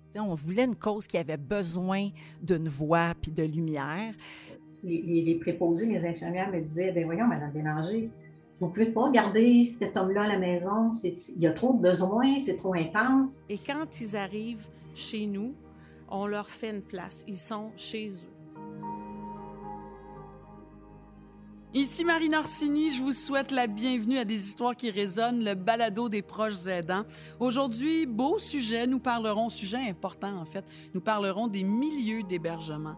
T'sais, on voulait une cause qui avait besoin d'une voix puis de lumière. Les préposés, les infirmières me disaient, ben voyons, Madame Bélanger, vous ne pouvez pas garder cet homme-là à la maison, il y a trop de besoins, c'est trop intense. Et quand ils arrivent chez nous, on leur fait une place. Ils sont chez eux. Ici Marine Orsini, je vous souhaite la bienvenue à Des histoires qui résonnent, le balado des proches aidants. Aujourd'hui, beau sujet, sujet important en fait, nous parlerons des milieux d'hébergement.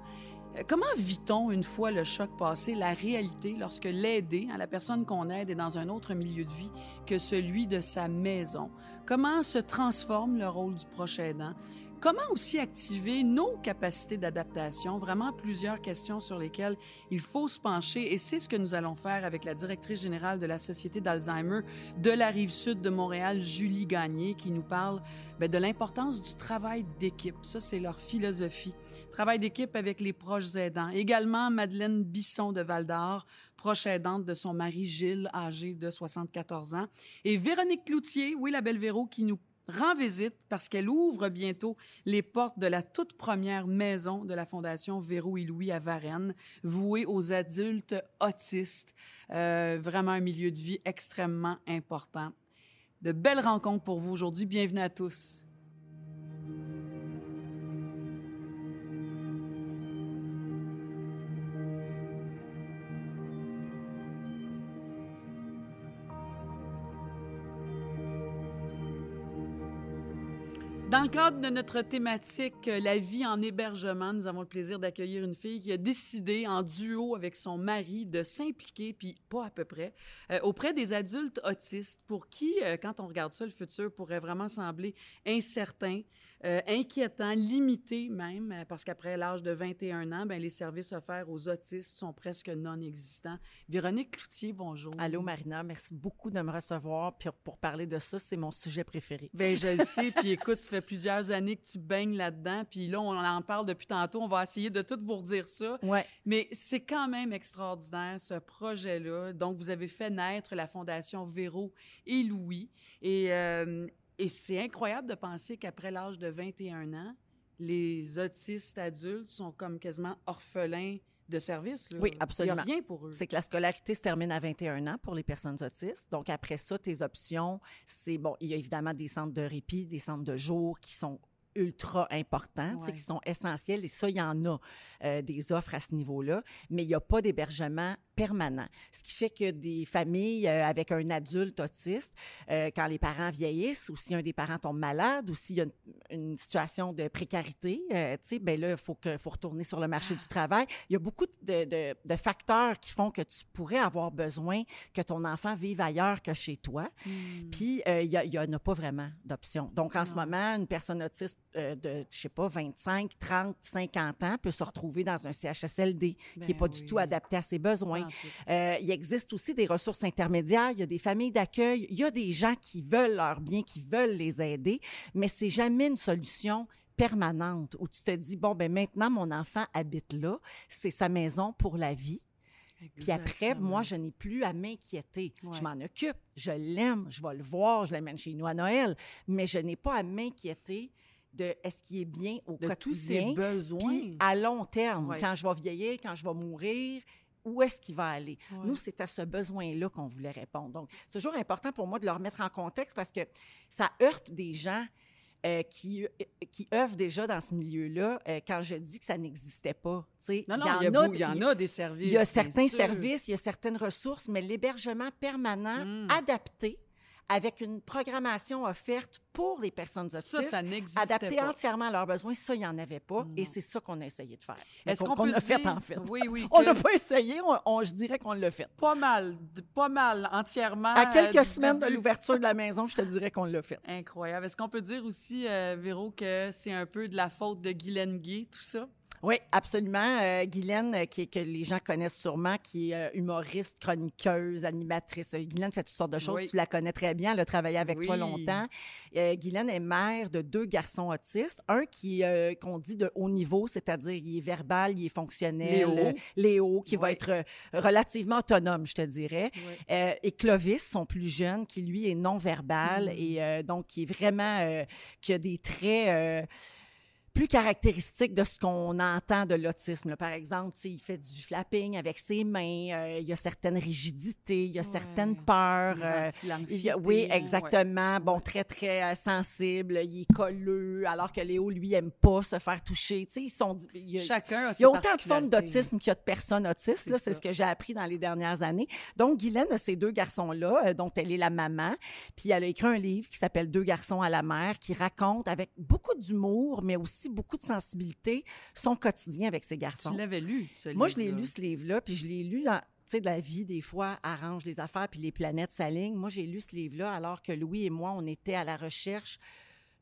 Comment vit-on, une fois le choc passé, la réalité lorsque l'aidé, la personne qu'on aide, est dans un autre milieu de vie que celui de sa maison? Comment se transforme le rôle du proche aidant? Comment aussi activer nos capacités d'adaptation? Vraiment plusieurs questions sur lesquelles il faut se pencher et c'est ce que nous allons faire avec la directrice générale de la Société d'Alzheimer de la Rive-Sud de Montréal, Julie Gagné, qui nous parle de l'importance du travail d'équipe. Ça, c'est leur philosophie. Travail d'équipe avec les proches aidants. Également, Madeleine Bisson de Val-d'Or, proche aidante de son mari Gilles, âgé de 74 ans. Et Véronique Cloutier, oui, la belle Véro, qui nous rend visite parce qu'elle ouvre bientôt les portes de la toute première maison de la Fondation Véro et Louis à Varennes, vouée aux adultes autistes. Vraiment un milieu de vie extrêmement important. De belles rencontres pour vous aujourd'hui. Bienvenue à tous. Dans le cadre de notre thématique « La vie en hébergement », nous avons le plaisir d'accueillir une fille qui a décidé, en duo avec son mari, de s'impliquer, puis pas à peu près, auprès des adultes autistes pour qui, quand on regarde ça, le futur pourrait vraiment sembler incertain, inquiétant, limité même, parce qu'après l'âge de 21 ans, les services offerts aux autistes sont presque non-existants. Véronique Cloutier, bonjour. Allô, Marina, merci beaucoup de me recevoir. Puis pour parler de ça, c'est mon sujet préféré. Bien, je le sais, puis écoute, ça fait plusieurs années que tu baignes là-dedans, puis là, on en parle depuis tantôt, on va essayer de tout vous redire ça. Ouais. Mais c'est quand même extraordinaire, ce projet-là. Donc, vous avez fait naître la Fondation Véro et Louis, et c'est incroyable de penser qu'après l'âge de 21 ans, les autistes adultes sont comme quasiment orphelins de services. Là. Oui, absolument. Il n'y a rien pour eux. C'est que la scolarité se termine à 21 ans pour les personnes autistes. Donc, après ça, tes options, c'est, bon, il y a évidemment des centres de répit, des centres de jour qui sont ultra importants, Ouais. qui sont essentiels. Et ça, il y en a des offres à ce niveau-là, mais il n'y a pas d'hébergement permanent. Ce qui fait que des familles avec un adulte autiste, quand les parents vieillissent ou si un des parents tombe malade ou s'il y a une situation de précarité, là, il faut retourner sur le marché du travail. Il y a beaucoup de facteurs qui font que tu pourrais avoir besoin que ton enfant vive ailleurs que chez toi. Puis, il y en a pas vraiment d'options. Donc, en ce moment, une personne autiste de, je sais pas, 25, 30, 50 ans peut se retrouver dans un CHSLD qui n'est pas du tout adapté à ses besoins. Il existe aussi des ressources intermédiaires, il y a des familles d'accueil, il y a des gens qui veulent leur bien, qui veulent les aider, mais c'est jamais une solution permanente où tu te dis, bon, maintenant, mon enfant habite là, c'est sa maison pour la vie. Puis après, moi, je n'ai plus à m'inquiéter. Ouais. Je m'en occupe, je l'aime, je vais le voir, je l'amène chez nous à Noël, mais je n'ai pas à m'inquiéter de est-ce qu'il est bien au quotidien. Tous ses besoins. Puis à long terme, quand je vais vieillir, quand je vais mourir, où est-ce qu'il va aller? Ouais. Nous, c'est à ce besoin-là qu'on voulait répondre. Donc, c'est toujours important pour moi de le remettre en contexte parce que ça heurte des gens qui œuvrent déjà dans ce milieu-là quand je dis que ça n'existait pas. Il y en a des services. Il y a certains services, il y a certaines ressources, mais l'hébergement permanent adapté avec une programmation offerte pour les personnes autistes, ça n'existait adaptée pas. Entièrement à leurs besoins, ça, il n'y en avait pas. Et c'est ça qu'on a essayé de faire. Est-ce qu'on l'a fait, en fait? Oui, oui. On l'a pas essayé, je dirais qu'on l'a fait. Pas mal, entièrement. À quelques semaines de l'ouverture de la maison, je te dirais qu'on l'a fait. Incroyable. Est-ce qu'on peut dire aussi, Véro, que c'est un peu de la faute de Guylaine Gay, tout ça? Oui, absolument. Guylaine, que les gens connaissent sûrement, qui est humoriste, chroniqueuse, animatrice. Guylaine fait toutes sortes de choses. Oui. Tu la connais très bien. Elle a travaillé avec toi longtemps. Guylaine est mère de 2 garçons autistes. Un qu'on dit de haut niveau, c'est-à-dire il est verbal, il est fonctionnel. Léo, qui va être relativement autonome, je te dirais. Oui. Et Clovis, son plus jeune, qui lui est non-verbal et donc qui est vraiment... qui a des traits... plus caractéristique de ce qu'on entend de l'autisme. Là. Par exemple, il fait du flapping avec ses mains, il y a certaines rigidités, il y a certaines peurs. Oui, exactement. Bon, très, très sensible, il est colleux, alors que Léo, lui, aime pas se faire toucher. Chacun a ses il y a autant de formes d'autisme qu'il y a de personnes autistes. C'est ce que j'ai appris dans les dernières années. Donc, Guylaine a ces 2 garçons-là, dont elle est la maman. Puis, elle a écrit un livre qui s'appelle « 2 garçons à la mer », qui raconte avec beaucoup d'humour, mais aussi beaucoup de sensibilité, son quotidien avec ses garçons. Tu l'avais lu, ce livre-là? Moi, je l'ai lu, ce livre-là, puis je l'ai lu dans... Tu sais, de la vie, des fois, arrange les affaires, puis les planètes s'alignent. Moi, j'ai lu ce livre-là alors que Louis et moi, on était à la recherche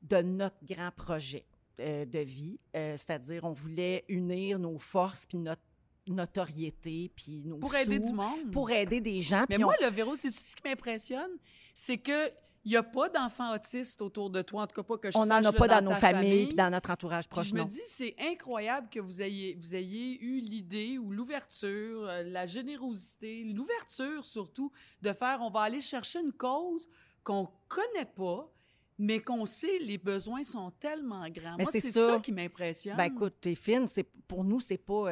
de notre grand projet de vie. C'est-à-dire, on voulait unir nos forces puis notre notoriété, puis nos pour aider du monde. Pour aider des gens. Mais moi, le Véro, c'est ce qui m'impressionne, c'est que il n'y a pas d'enfants autistes autour de toi, en tout cas pas que je sache. On n'en a pas dans nos familles puis dans notre entourage proche. Je me dis, c'est incroyable que vous ayez eu l'idée ou l'ouverture, la générosité, l'ouverture surtout, de faire, on va aller chercher une cause qu'on connaît pas, mais qu'on sait, les besoins sont tellement grands. Mais moi, c'est ça qui m'impressionne. Ben écoute, t'es fine, pour nous, c'est pas...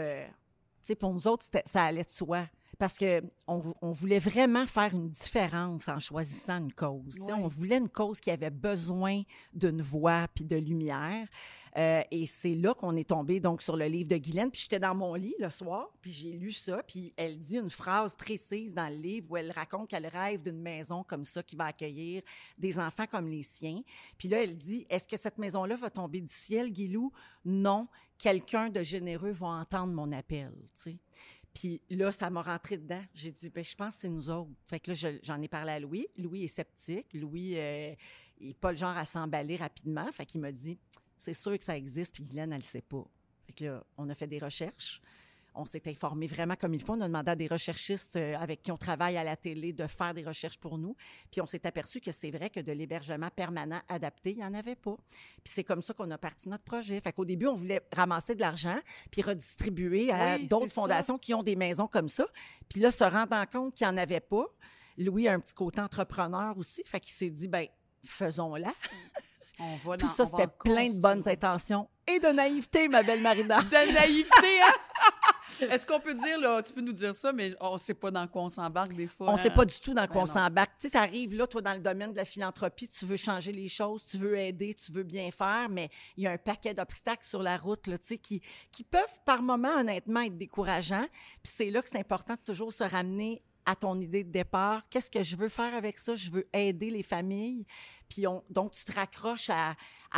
pour nous autres, ça allait de soi. Parce qu'on voulait vraiment faire une différence en choisissant une cause. Ouais. On voulait une cause qui avait besoin d'une voix puis de lumière. Et c'est là qu'on est tombé donc sur le livre de Guylaine. Puis j'étais dans mon lit le soir, puis j'ai lu ça. Puis elle dit une phrase précise dans le livre où elle raconte qu'elle rêve d'une maison comme ça qui va accueillir des enfants comme les siens. Puis là, elle dit, est-ce que cette maison-là va tomber du ciel, Guilou? Non, quelqu'un de généreux va entendre mon appel, tu sais. Puis là, ça m'a rentré dedans. J'ai dit, je pense que c'est nous autres. Fait que là, j'en ai parlé à Louis. Louis est sceptique. Louis n'est pas le genre à s'emballer rapidement. Fait qu'il m'a dit, c'est sûr que ça existe, puis Guylaine, elle ne le sait pas. Fait que là, on a fait des recherches. On s'est informé vraiment comme il faut. On a demandé à des recherchistes avec qui on travaille à la télé de faire des recherches pour nous. Puis on s'est aperçu que c'est vrai que de l'hébergement permanent adapté, il n'y en avait pas. Puis c'est comme ça qu'on a parti notre projet. Fait qu'au début, on voulait ramasser de l'argent puis redistribuer à d'autres fondations qui ont des maisons comme ça. Puis là, se rendant compte qu'il n'y en avait pas, Louis a un petit côté entrepreneur aussi. Fait qu'il s'est dit, faisons-la. Tout ça, c'était plein de bonnes intentions et de naïveté, ma belle Marina. De naïveté, hein? Est-ce qu'on peut dire, là, tu peux nous dire ça, mais on ne sait pas dans quoi on s'embarque des fois. On ne sait pas du tout dans quoi on s'embarque. Tu sais, tu arrives là, toi, dans le domaine de la philanthropie, tu veux changer les choses, tu veux aider, tu veux bien faire, mais il y a un paquet d'obstacles sur la route, là, tu sais, qui peuvent, par moments, honnêtement, être décourageants. Puis c'est là que c'est important de toujours se ramener à ton idée de départ. Qu'est-ce que je veux faire avec ça? Je veux aider les familles. Puis donc, tu te raccroches à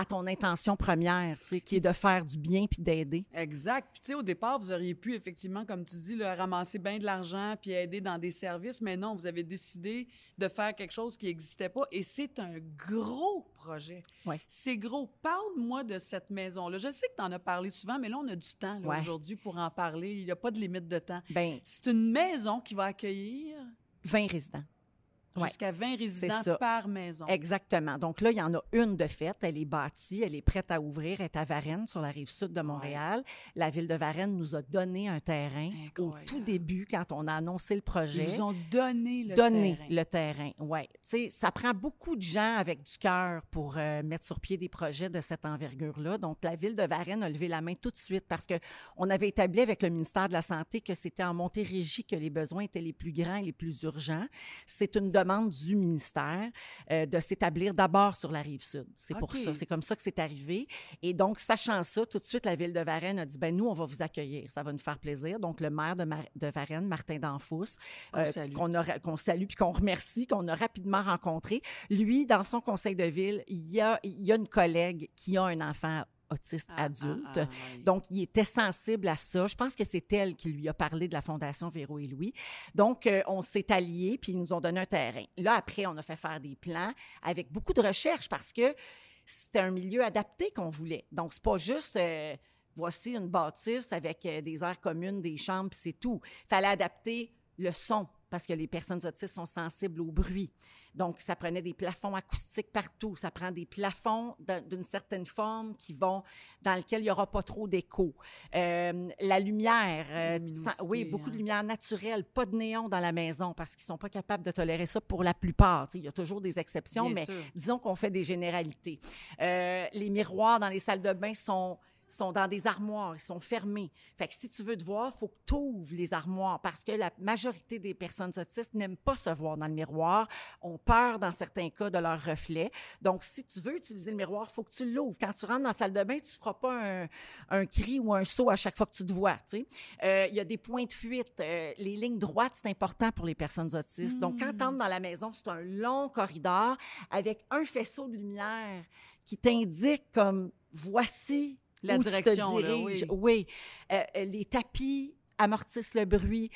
ton intention première, tu sais, qui est de faire du bien puis d'aider. Exact. Puis, tu sais, au départ, vous auriez pu, effectivement, comme tu dis, là, ramasser bien de l'argent puis aider dans des services. Mais non, vous avez décidé de faire quelque chose qui n'existait pas. Et c'est un gros projet. Ouais. C'est gros. Parle-moi de cette maison-là. Je sais que tu en as parlé souvent, mais là, on a du temps aujourd'hui pour en parler. Il n'y a pas de limite de temps. C'est une maison qui va accueillir 20 résidents. Jusqu'à 20 résidents par maison. Exactement. Donc là, il y en a une de faite. Elle est bâtie, elle est prête à ouvrir. Elle est à Varennes, sur la rive sud de Montréal. La Ville de Varennes nous a donné un terrain au tout début, quand on a annoncé le projet. Ils vous ont donné le terrain, oui. Tu sais, ça prend beaucoup de gens avec du cœur pour mettre sur pied des projets de cette envergure-là. Donc, la Ville de Varennes a levé la main tout de suite parce qu'on avait établi avec le ministère de la Santé que c'était en Montérégie que les besoins étaient les plus grands et les plus urgents. C'est une demande du ministère de s'établir d'abord sur la Rive-Sud. C'est pour ça. C'est comme ça que c'est arrivé. Et donc, sachant ça, tout de suite, la Ville de Varennes a dit, nous, on va vous accueillir. Ça va nous faire plaisir. Donc, le maire de Varennes, Martin Danfous, qu'on salue puis qu'on remercie, qu'on a rapidement rencontré. Lui, dans son conseil de ville, il y a une collègue qui a un enfant autiste adulte. Oui. Donc, il était sensible à ça. Je pense que c'est elle qui lui a parlé de la Fondation Véro et Louis. Donc, on s'est alliés, puis ils nous ont donné un terrain. Là, après, on a fait faire des plans avec beaucoup de recherche parce que c'était un milieu adapté qu'on voulait. Donc, c'est pas juste... voici une bâtisse avec des aires communes, des chambres, puis c'est tout. Il fallait adapter le son parce que les personnes autistes sont sensibles au bruit. Donc, ça prenait des plafonds acoustiques partout. Ça prend des plafonds d'une certaine forme dans lesquels il n'y aura pas trop d'écho. La lumière, oui, beaucoup de lumière naturelle, pas de néon dans la maison parce qu'ils ne sont pas capables de tolérer ça pour la plupart. Il y a toujours des exceptions, Bien mais sûr. disons qu'on fait des généralités. Les miroirs dans les salles de bain sont dans des armoires, ils sont fermés. Fait que si tu veux te voir, il faut que tu ouvres les armoires parce que la majorité des personnes autistes n'aiment pas se voir dans le miroir, ont peur dans certains cas de leur reflet. Donc, si tu veux utiliser le miroir, il faut que tu l'ouvres. Quand tu rentres dans la salle de bain, tu ne feras pas un cri ou un saut à chaque fois que tu te vois. Il y a des points de fuite. Les lignes droites, c'est important pour les personnes autistes. Donc, quand tu entres dans la maison, c'est un long corridor avec un faisceau de lumière qui t'indique comme « voici » la où direction, tu te diriges. là, oui. Les tapis amortissent le bruit.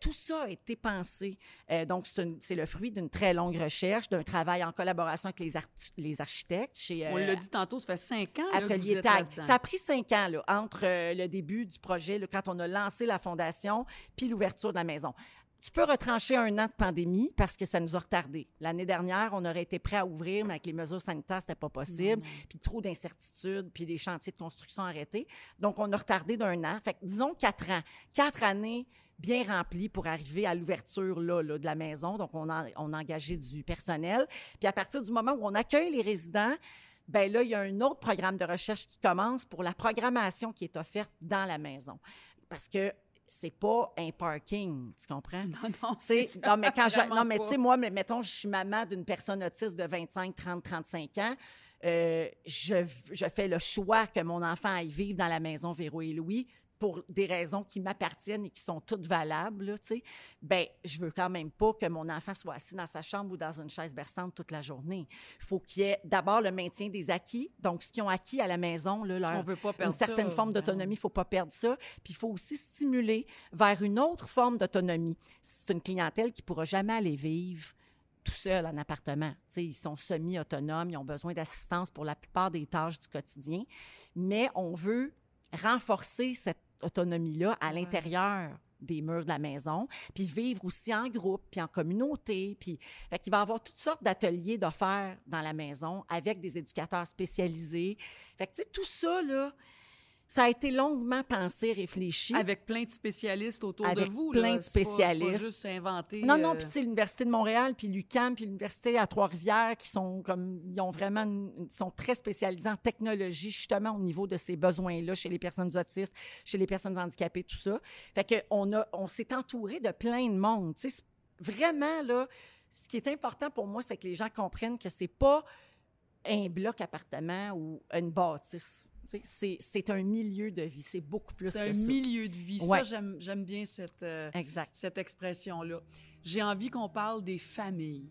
Tout ça a été pensé. Donc, c'est le fruit d'une très longue recherche, d'un travail en collaboration avec les architectes. On l'a dit tantôt, ça fait 5 ans là, que vous Atelier êtes TAG. là-dedans. Ça a pris 5 ans là, entre le début du projet, là, quand on a lancé la fondation, puis l'ouverture de la maison. Tu peux retrancher 1 an de pandémie parce que ça nous a retardé. L'année dernière, on aurait été prêt à ouvrir, mais avec les mesures sanitaires, c'était pas possible. Puis trop d'incertitudes, puis des chantiers de construction arrêtés. Donc, on a retardé d'1 an. Fait que, disons 4 ans. 4 années bien remplies pour arriver à l'ouverture là, de la maison. Donc, on a engagé du personnel. Puis à partir du moment où on accueille les résidents, ben là, il y a un autre programme de recherche qui commence pour la programmation qui est offerte dans la maison. Parce que c'est pas un parking, tu comprends? Non, Non, mais tu sais, moi, mettons, je suis maman d'une personne autiste de 25, 30, 35 ans. Je fais le choix que mon enfant aille vivre dans la maison Véro et Louis pour des raisons qui m'appartiennent et qui sont toutes valables, là, tu sais. Bien, je veux quand même pas que mon enfant soit assis dans sa chambre ou dans une chaise berçante toute la journée. Il faut qu'il y ait d'abord le maintien des acquis. Donc, ce qu'ils ont acquis à la maison, là, on veut pas perdre une certaine forme d'autonomie, il ne faut pas perdre ça. Puis, il faut aussi stimuler vers une autre forme d'autonomie. C'est une clientèle qui ne pourra jamais aller vivre tout seul en appartement. T'sais, ils sont semi-autonomes, ils ont besoin d'assistance pour la plupart des tâches du quotidien. Mais on veut renforcer cette autonomie-là à l'intérieur des murs de la maison, puis vivre aussi en groupe, puis en communauté. Puis, fait qu'il va y avoir toutes sortes d'ateliers d'offerts dans la maison avec des éducateurs spécialisés. Fait que, tu sais, tout ça, là, ça a été longuement pensé, réfléchi. Avec plein de spécialistes autour de vous. Avec plein là. de spécialistes. C'est pas juste inventé. Non, puis tu sais, l'Université de Montréal, puis l'UQAM, puis l'Université à Trois-Rivières, qui sont comme, ils ont vraiment, sont très spécialisés en technologie, justement, au niveau de ces besoins-là, chez les personnes autistes, chez les personnes handicapées, tout ça. Fait qu'on s'est entouré de plein de monde. Tu sais, vraiment, là, ce qui est important pour moi, c'est que les gens comprennent que c'est pas un bloc appartement ou une bâtisse. C'est un milieu de vie. C'est beaucoup plus que ça. C'est un milieu de vie. Ouais. Ça, j'aime bien cette expression-là. J'ai envie qu'on parle des familles.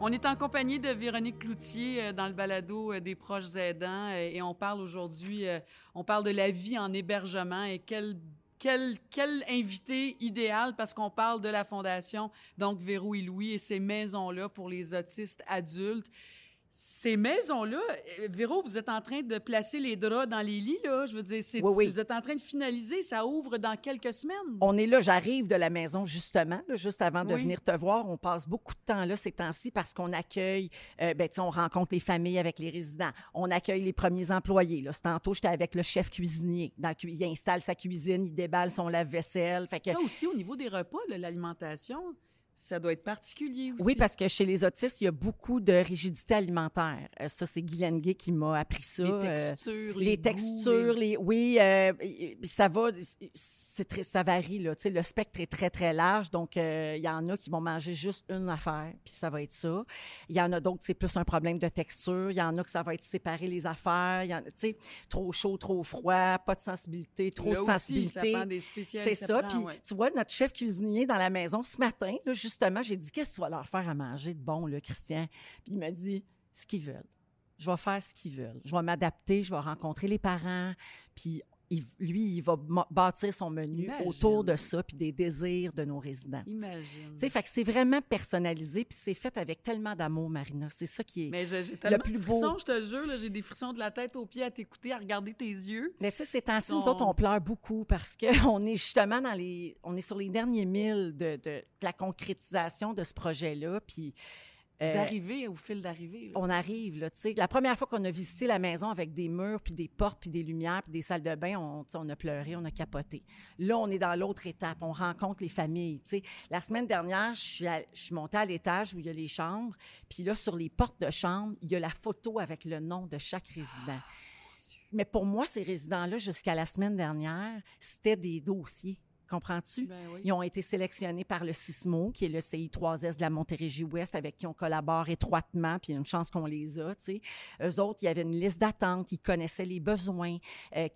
On est en compagnie de Véronique Cloutier dans le balado des proches aidants et on parle aujourd'hui, on parle de la vie en hébergement et quel invité idéal parce qu'on parle de la fondation, donc Véro et Louis et ces maisons-là pour les autistes adultes. Ces maisons-là, Véro, vous êtes en train de placer les draps dans les lits, là. Je veux dire, Oui. vous êtes en train de finaliser, ça ouvre dans quelques semaines. On est là, j'arrive de la maison justement, là, juste avant de Oui. venir te voir. On passe beaucoup de temps là ces temps-ci parce qu'on accueille, on rencontre les familles avec les résidents. On accueille les premiers employés. Là. Tantôt, j'étais avec le chef cuisinier. Il installe sa cuisine, il déballe son lave-vaisselle. Fait que... Ça aussi, au niveau des repas, là, l'alimentation, ça doit être particulier aussi. Oui, parce que chez les autistes, il y a beaucoup de rigidité alimentaire. Ça, c'est Guylaine Gay qui m'a appris ça. Les textures, Oui, ça va, ça varie, là. Tu sais, le spectre est très, très large. Donc, il y en a qui vont manger juste une affaire, puis ça va être ça. Il y en a d'autres, c'est plus un problème de texture. Il y en a que ça va être séparer les affaires. Il y en a, tu sais, trop chaud, trop froid, pas de sensibilité, trop de sensibilité. Aussi, ça prend des spécialistes. C'est ça. Puis, tu vois, notre chef cuisinier dans la maison ce matin, là, justement, j'ai dit, qu'est-ce que tu vas leur faire à manger de bon, là, Christian? Puis il m'a dit, ce qu'ils veulent. Je vais faire ce qu'ils veulent. Je vais m'adapter, je vais rencontrer les parents. Puis il va bâtir son menu autour de ça, puis des désirs de nos résidents. Imagine. Tu sais, fait que c'est vraiment personnalisé, puis c'est fait avec tellement d'amour, Marina. C'est ça qui est Mais j'ai tellement le plus de frissons, beau. je te jure, là, j'ai des frissons de la tête aux pieds à t'écouter, à regarder tes yeux. Mais tu sais, ces temps-ci, nous autres, on pleure beaucoup parce qu'on est justement on est sur les derniers milles de la concrétisation de ce projet-là, puis... Vous arrivez au fil d'arrivée. On arrive, là, tu sais. La première fois qu'on a visité la maison avec des murs, puis des portes, puis des lumières, puis des salles de bain, on a pleuré, on a capoté. Là, on est dans l'autre étape. On rencontre les familles, tu sais. La semaine dernière, je suis montée à l'étage où il y a les chambres, puis là, sur les portes de chambre, il y a la photo avec le nom de chaque résident. Mais pour moi, ces résidents-là, jusqu'à la semaine dernière, c'était des dossiers. Comprends-tu? Ben oui. Ils ont été sélectionnés par le CISMO, qui est le CI3S de la Montérégie-Ouest, avec qui on collabore étroitement, puis il y a une chance qu'on les a, tu sais. Eux autres, il y avait une liste d'attente, ils connaissaient les besoins,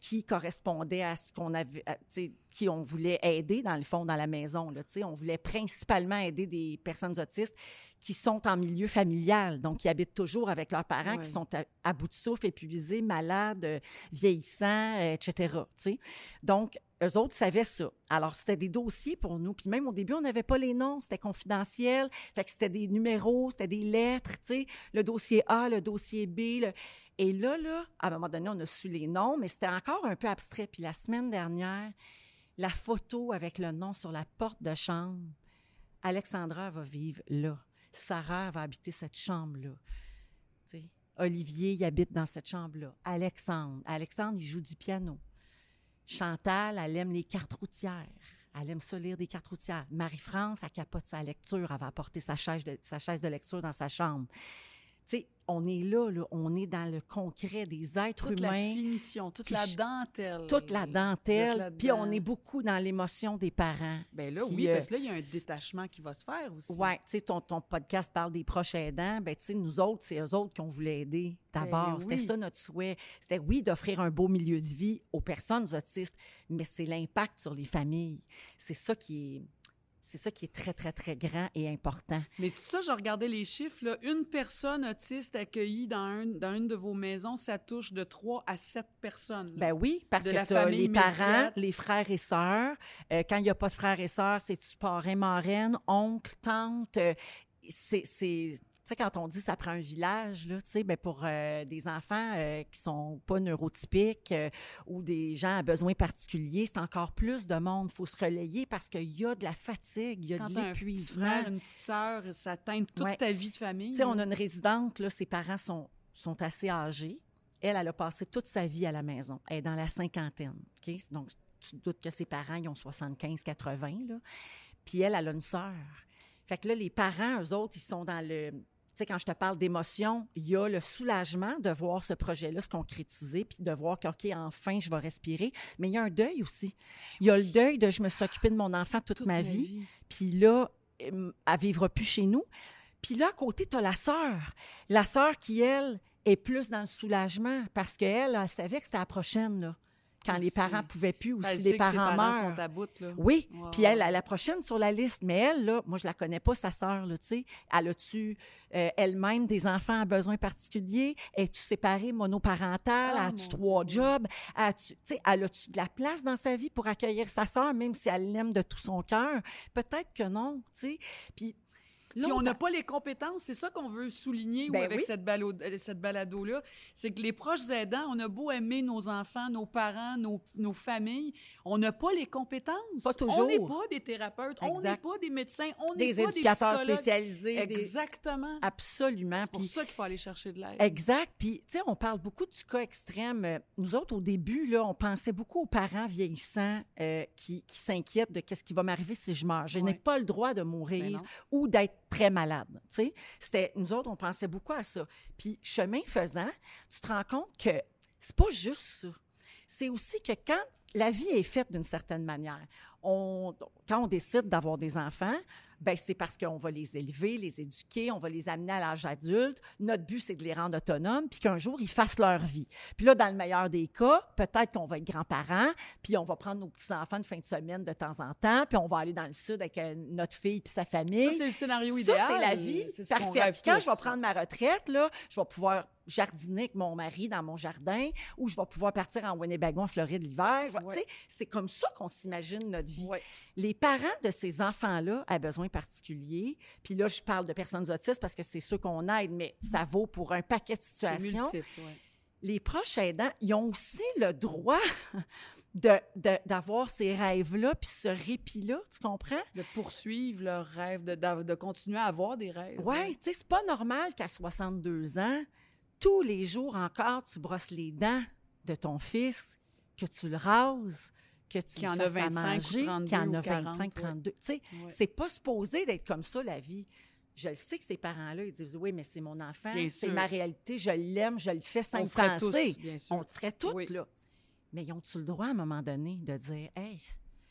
qui correspondaient à ce qu'on avait, tu sais, qui on voulait aider, dans le fond, dans la maison, là, tu sais. On voulait principalement aider des personnes autistes qui sont en milieu familial, donc qui habitent toujours avec leurs parents, qui sont à bout de souffle, épuisés, malades, vieillissants, etc., tu sais. Donc, eux autres savaient ça. Alors, c'était des dossiers pour nous. Puis même au début, on n'avait pas les noms. C'était confidentiel. Fait que c'était des numéros, c'était des lettres, tu sais. Le dossier A, le dossier B. Et là, à un moment donné, on a su les noms, mais c'était encore un peu abstrait. Puis la semaine dernière, la photo avec le nom sur la porte de chambre, Alexandra va vivre là. Sarah va habiter cette chambre-là. Tu sais, Olivier, il habite dans cette chambre-là. Alexandre, il joue du piano. Chantal, elle aime les cartes routières. Elle aime ça lire des cartes routières. Marie-France, elle capote sa lecture. Elle va apporter sa chaise de lecture dans sa chambre. Tu sais, on est là, on est dans le concret des êtres toute humains. Toute la finition, toute la dentelle. Toute la dentelle. Puis on est beaucoup dans l'émotion des parents. Bien là, oui, parce que là, il y a un détachement qui va se faire aussi. Oui, tu sais, ton podcast parle des proches aidants. Bien, tu sais, nous autres, c'est eux autres qu'on voulait aider d'abord. C'était ça notre souhait. C'était, oui, d'offrir un beau milieu de vie aux personnes autistes, mais c'est l'impact sur les familles. C'est ça qui est très, très, très grand et important. Mais c'est ça, je regardais les chiffres, là. Une personne autiste accueillie dans une de vos maisons, ça touche de 3 à 7 personnes. Ben oui, parce que tu as les parents, les frères et sœurs. Quand il n'y a pas de frères et sœurs, c'est-tu parrain, marraine, oncle, tante. Tu sais, quand on dit ça prend un village, là, tu sais, ben pour des enfants qui sont pas neurotypiques ou des gens à besoins particuliers, c'est encore plus de monde. Il faut se relayer parce qu'il y a de la fatigue, il y a de l'épuisement. Quand tu as un petit frère, une petite sœur, ça teinte toute ta vie de famille. Tu sais, on a une résidente, là, ses parents sont assez âgés. Elle a passé toute sa vie à la maison. Elle est dans la cinquantaine, OK? Donc, tu te doutes que ses parents, ils ont 75-80, là. Puis elle a une sœur. Fait que là, les parents, eux autres, ils sont dans le... Tu sais, quand je te parle d'émotion, il y a le soulagement de voir ce projet-là se concrétiser puis de voir que, OK, enfin, je vais respirer. Mais il y a un deuil aussi. Il y a le deuil de je me suis occupée de mon enfant toute ma vie. Puis là, elle ne vivra plus chez nous. Puis là, à côté, tu as la sœur. La sœur qui, elle, est plus dans le soulagement parce qu'elle, elle savait que c'était la prochaine, là. Quand les parents ne pouvaient plus, ou si les parents meurent. Sont à bout, là. Oui, puis elle, la prochaine sur la liste. Mais elle, là, moi, je la connais pas, sa sœur, là, tu sais. Elle a-tu elle-même des enfants à besoins particuliers? Es-tu séparée, monoparentale? As-tu 3 jobs? Tu sais, elle a-tu de la place dans sa vie pour accueillir sa sœur, même si elle l'aime de tout son cœur? Peut-être que non, tu sais. Puis on n'a pas les compétences, c'est ça qu'on veut souligner avec cette balado-là, c'est que les proches aidants, on a beau aimer nos enfants, nos parents, nos familles, on n'a pas les compétences. Pas toujours. On n'est pas des thérapeutes, on n'est pas des médecins, on n'est pas des éducateurs psychologues. spécialisés. Exactement. Absolument. C'est pour ça qu'il faut aller chercher de l'aide. Exact. Puis, tu sais, on parle beaucoup du cas extrême. Nous autres, au début, là, on pensait beaucoup aux parents vieillissants qui s'inquiètent de qu'est-ce qui va m'arriver si je meurs. Je n'ai pas le droit de mourir ou d'être très malade, tu sais. Nous autres, on pensait beaucoup à ça. Puis, chemin faisant, tu te rends compte que c'est pas juste ça. C'est aussi que quand la vie est faite d'une certaine manière, quand on décide d'avoir des enfants, ben c'est parce qu'on va les élever, les éduquer, on va les amener à l'âge adulte. Notre but, c'est de les rendre autonomes, puis qu'un jour, ils fassent leur vie. Puis là, dans le meilleur des cas, peut-être qu'on va être grands-parents, puis on va prendre nos petits-enfants de fin de semaine de temps en temps, puis on va aller dans le sud avec notre fille puis sa famille. Ça, c'est le scénario Ça, idéal. c'est la vie. C'est ce qu'on Parfait. rêve Puis quand tous. je vais prendre ma retraite, là, je vais pouvoir jardiner avec mon mari dans mon jardin, ou je vais pouvoir partir en Winnebago, en Floride, l'hiver. Ouais. Tu sais, c'est comme ça qu'on s'imagine notre vie. Ouais. Les parents de ces enfants-là à besoins particuliers, puis là, je parle de personnes autistes parce que c'est ceux qu'on aide, mais ça vaut pour un paquet de C'est situations. multiple, ouais. Les proches aidants, ils ont aussi le droit d'avoir ces rêves-là, puis ce répit-là, tu comprends? De poursuivre leur rêve, de continuer à avoir des rêves. Oui, tu sais, c'est pas normal qu'à 62 ans, tous les jours encore, tu brosses les dents de ton fils, que tu le rases, que tu Qu'il y en le a fasses à 25 manger, ou 32 qu'il y en a ou 40, 25, 32. Tu sais, Ouais. c'est pas supposé d'être comme ça, la vie. Je sais que ces parents-là, ils disent, oui, mais c'est mon enfant, Bien c'est sûr. ma réalité, je l'aime, je le fais sans On y ferait penser. tous, bien sûr. On le ferait toutes, Oui. là. Mais ils ont-tu le droit, à un moment donné, de dire, hey,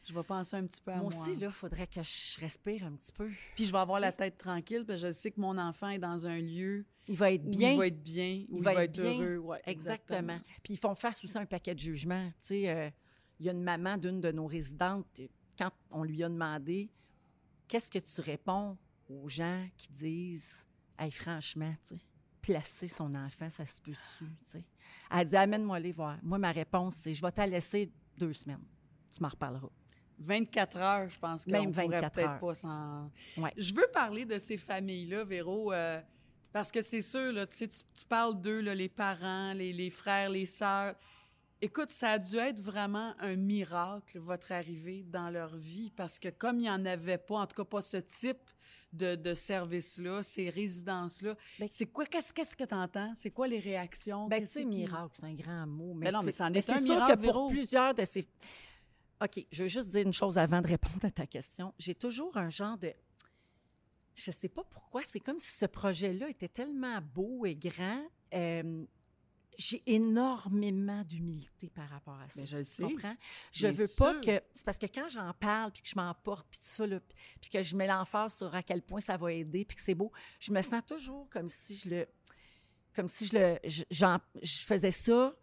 Je vais penser un petit peu à moi moi. aussi, là, il faudrait que je respire un petit peu. Puis je vais avoir Tu sais. la tête tranquille, parce que je sais que mon enfant est dans un lieu Il va être où bien. il va être bien, où il va être bien. heureux. Ouais, Exactement. Puis ils font face aussi à un paquet de jugements. Tu sais, il y a une maman d'une de nos résidentes, quand on lui a demandé qu'est-ce que tu réponds aux gens qui disent, hey, franchement, tu sais, placer son enfant, ça se peut-tu, tu sais. Elle dit, amène-moi les voir. Moi, ma réponse, c'est, je vais te laisser 2 semaines. Tu m'en reparleras. 24 heures, je pense qu'on Même pourrait 24 peut-être heures. pas s'en... Ouais. Je veux parler de ces familles-là, Véro, parce que c'est sûr, là, tu sais, tu parles d'eux, là, les parents, les frères, les sœurs. Écoute, ça a dû être vraiment un miracle, votre arrivée dans leur vie, parce que comme il n'y en avait pas, en tout cas pas ce type de service-là, ces résidences-là, Ben, c'est quoi, qu'est-ce que tu entends? C'est quoi les réactions? Ben, tu Qu'est-ce sais, qui- miracle, c'est un grand mot. Ben non, tu mais sais, c'en est c'est un sûr miracle, que pour Véro. plusieurs de ces... OK, je veux juste dire une chose avant de répondre à ta question. J'ai toujours un genre de... Je sais pas pourquoi, c'est comme si ce projet-là était tellement beau et grand. J'ai énormément d'humilité par rapport à ça. Ben, je le Tu sais. comprends? Je Bien veux pas sûr. que... C'est parce que quand j'en parle, puis que je m'emporte, puis tout ça, là, puis que je mets l'emphase sur à quel point ça va aider, puis que c'est beau, je me sens toujours comme si je faisais ça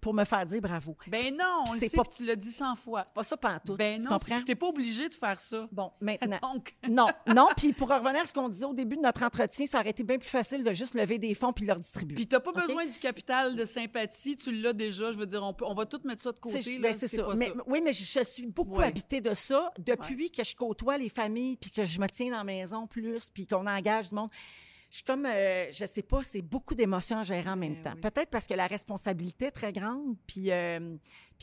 pour me faire dire bravo. Ben non, on le C'est sait, pas- puis tu l'as dit 100 fois. C'est pas ça pantoute, Ben tu non, comprends? tu n'es pas obligé de faire ça. Bon, maintenant... Donc, Non, puis pour revenir à ce qu'on disait au début de notre entretien, ça aurait été bien plus facile de juste lever des fonds puis leur distribuer. puis t'as pas OK? besoin du capital de sympathie, tu l'as déjà. Je veux dire, on va tout mettre ça de côté. C'est Là, ben, c'est ça. pas Mais, ça. oui, mais je suis beaucoup Ouais. habitée de ça depuis que je côtoie les familles puis que je me tiens dans la maison plus puis qu'on engage du monde. Je suis comme, je sais pas, c'est beaucoup d'émotions à gérer en même Ben temps. oui. Peut-être parce que la responsabilité est très grande, puis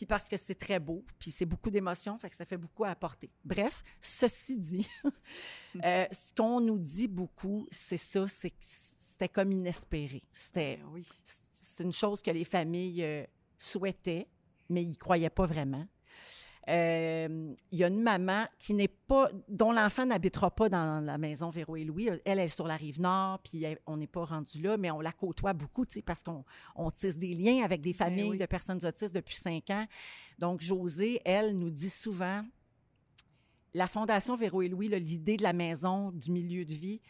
parce que c'est très beau, puis c'est beaucoup d'émotions, fait que ça fait beaucoup à apporter. Bref, ceci dit, ce qu'on nous dit beaucoup, c'est ça, c'est que c'était comme inespéré. Ben oui. C'est une chose que les familles souhaitaient, mais ils ne croyaient pas vraiment. Il y a une maman qui n'est pas, dont l'enfant n'habitera pas dans la maison Véro et Louis. Elle est sur la Rive-Nord, puis on n'est pas rendu là, mais on la côtoie beaucoup, tu sais, parce qu'on tisse des liens avec des familles oui. de personnes autistes depuis 5 ans. Donc, Josée, elle, nous dit souvent, la Fondation Véro et Louis, là, l'idée de la maison, du milieu de vie,